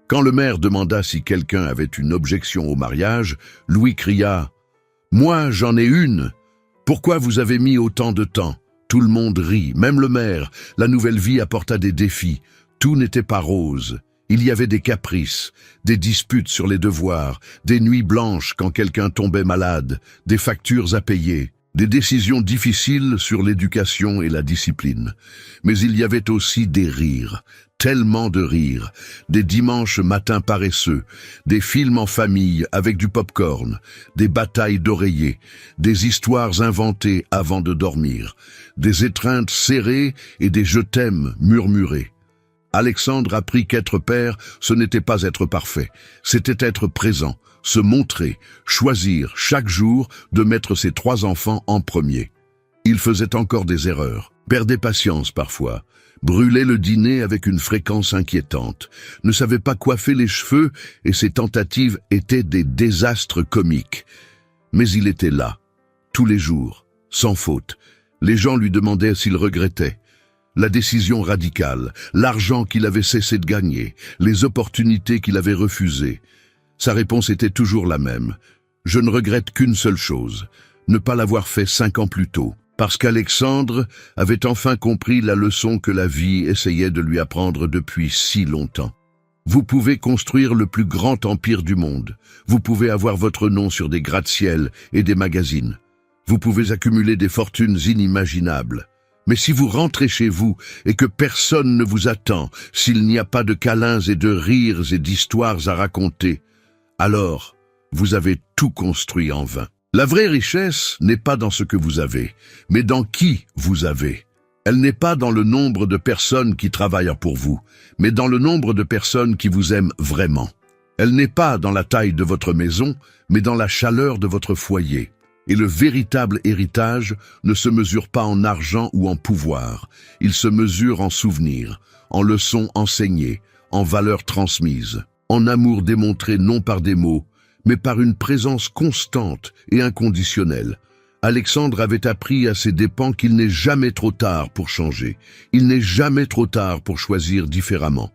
Quand le maire demanda si quelqu'un avait une objection au mariage, Louis cria « Moi, j'en ai une. Pourquoi vous avez mis autant de temps ?» Tout le monde rit, même le maire. La nouvelle vie apporta des défis. Tout n'était pas rose. Il y avait des caprices, des disputes sur les devoirs, des nuits blanches quand quelqu'un tombait malade, des factures à payer, des décisions difficiles sur l'éducation et la discipline. Mais il y avait aussi des rires, tellement de rires, des dimanches matins paresseux, des films en famille avec du pop-corn, des batailles d'oreillers, des histoires inventées avant de dormir, des étreintes serrées et des « je t'aime » murmurés. Alexandre apprit qu'être père, ce n'était pas être parfait, c'était être présent, se montrer, choisir chaque jour de mettre ses 3 enfants en premier. Il faisait encore des erreurs, perdait patience parfois, brûlait le dîner avec une fréquence inquiétante, ne savait pas coiffer les cheveux et ses tentatives étaient des désastres comiques. Mais il était là, tous les jours, sans faute. Les gens lui demandaient s'il regrettait. La décision radicale, l'argent qu'il avait cessé de gagner, les opportunités qu'il avait refusées. Sa réponse était toujours la même. Je ne regrette qu'une seule chose, ne pas l'avoir fait 5 ans plus tôt, parce qu'Alexandre avait enfin compris la leçon que la vie essayait de lui apprendre depuis si longtemps. Vous pouvez construire le plus grand empire du monde. Vous pouvez avoir votre nom sur des gratte-ciel et des magazines. Vous pouvez accumuler des fortunes inimaginables. Mais si vous rentrez chez vous et que personne ne vous attend, s'il n'y a pas de câlins et de rires et d'histoires à raconter, alors vous avez tout construit en vain. La vraie richesse n'est pas dans ce que vous avez, mais dans qui vous avez. Elle n'est pas dans le nombre de personnes qui travaillent pour vous, mais dans le nombre de personnes qui vous aiment vraiment. Elle n'est pas dans la taille de votre maison, mais dans la chaleur de votre foyer. Et le véritable héritage ne se mesure pas en argent ou en pouvoir. Il se mesure en souvenirs, en leçons enseignées, en valeurs transmises, en amour démontré non par des mots, mais par une présence constante et inconditionnelle. Alexandre avait appris à ses dépens qu'il n'est jamais trop tard pour changer. Il n'est jamais trop tard pour choisir différemment.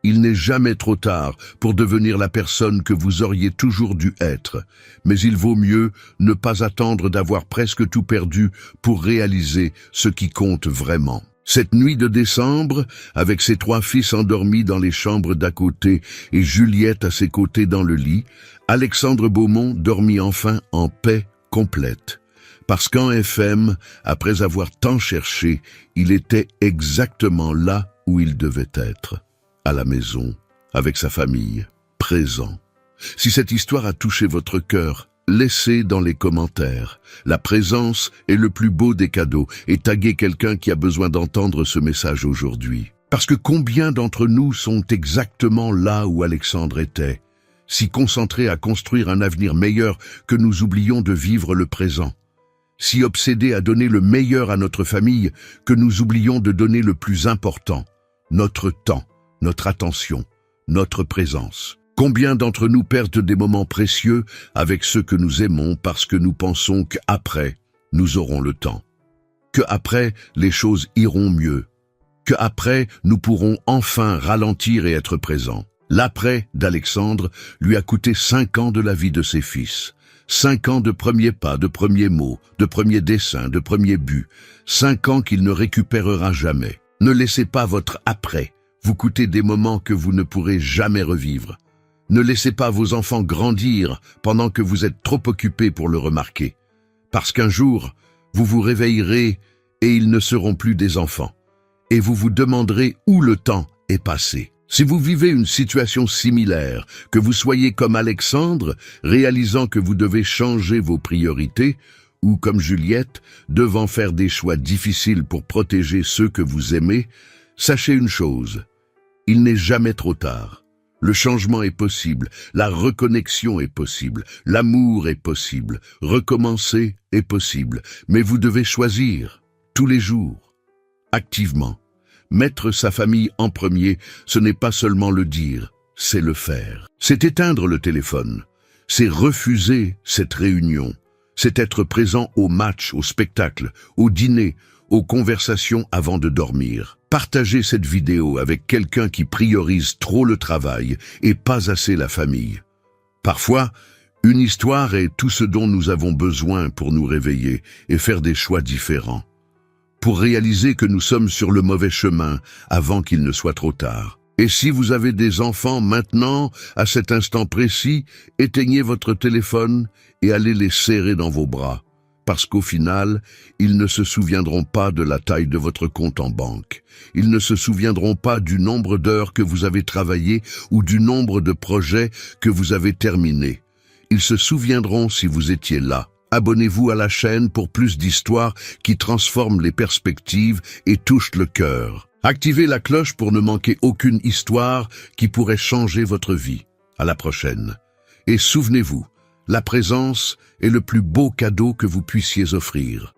Il n'est jamais trop tard pour devenir la personne que vous auriez toujours dû être, mais il vaut mieux ne pas attendre d'avoir presque tout perdu pour réaliser ce qui compte vraiment. Cette nuit de décembre, avec ses 3 fils endormis dans les chambres d'à côté et Juliette à ses côtés dans le lit, Alexandre Beaumont dormit enfin en paix complète. Parce qu'en FM, après avoir tant cherché, il était exactement là où il devait être. À la maison, avec sa famille, présent. Si cette histoire a touché votre cœur, laissez dans les commentaires. La présence est le plus beau des cadeaux et taguez quelqu'un qui a besoin d'entendre ce message aujourd'hui. Parce que combien d'entre nous sont exactement là où Alexandre était, si concentrés à construire un avenir meilleur que nous oublions de vivre le présent, si obsédés à donner le meilleur à notre famille que nous oublions de donner le plus important, notre temps, notre attention, notre présence. Combien d'entre nous perdent des moments précieux avec ceux que nous aimons parce que nous pensons qu'après, nous aurons le temps. Qu'après, les choses iront mieux. Qu'après, nous pourrons enfin ralentir et être présents. L'après d'Alexandre lui a coûté 5 ans de la vie de ses fils. 5 ans de premiers pas, de premiers mots, de premiers dessins, de premiers buts. 5 ans qu'il ne récupérera jamais. Ne laissez pas votre après vous coûter des moments que vous ne pourrez jamais revivre. Ne laissez pas vos enfants grandir pendant que vous êtes trop occupés pour le remarquer. Parce qu'un jour, vous vous réveillerez et ils ne seront plus des enfants. Et vous vous demanderez où le temps est passé. Si vous vivez une situation similaire, que vous soyez comme Alexandre, réalisant que vous devez changer vos priorités, ou comme Juliette, devant faire des choix difficiles pour protéger ceux que vous aimez, sachez une chose. Il n'est jamais trop tard. Le changement est possible, la reconnexion est possible, l'amour est possible, recommencer est possible, mais vous devez choisir, tous les jours, activement. Mettre sa famille en premier, ce n'est pas seulement le dire, c'est le faire. C'est éteindre le téléphone, c'est refuser cette réunion. C'est être présent au match, au spectacle, au dîner, aux conversations avant de dormir. Partagez cette vidéo avec quelqu'un qui priorise trop le travail et pas assez la famille. Parfois, une histoire est tout ce dont nous avons besoin pour nous réveiller et faire des choix différents. Pour réaliser que nous sommes sur le mauvais chemin avant qu'il ne soit trop tard. Et si vous avez des enfants maintenant, à cet instant précis, éteignez votre téléphone et allez les serrer dans vos bras. Parce qu'au final, ils ne se souviendront pas de la taille de votre compte en banque. Ils ne se souviendront pas du nombre d'heures que vous avez travaillé ou du nombre de projets que vous avez terminés. Ils se souviendront si vous étiez là. Abonnez-vous à la chaîne pour plus d'histoires qui transforment les perspectives et touchent le cœur. Activez la cloche pour ne manquer aucune histoire qui pourrait changer votre vie. À la prochaine. Et souvenez-vous, la présence est le plus beau cadeau que vous puissiez offrir.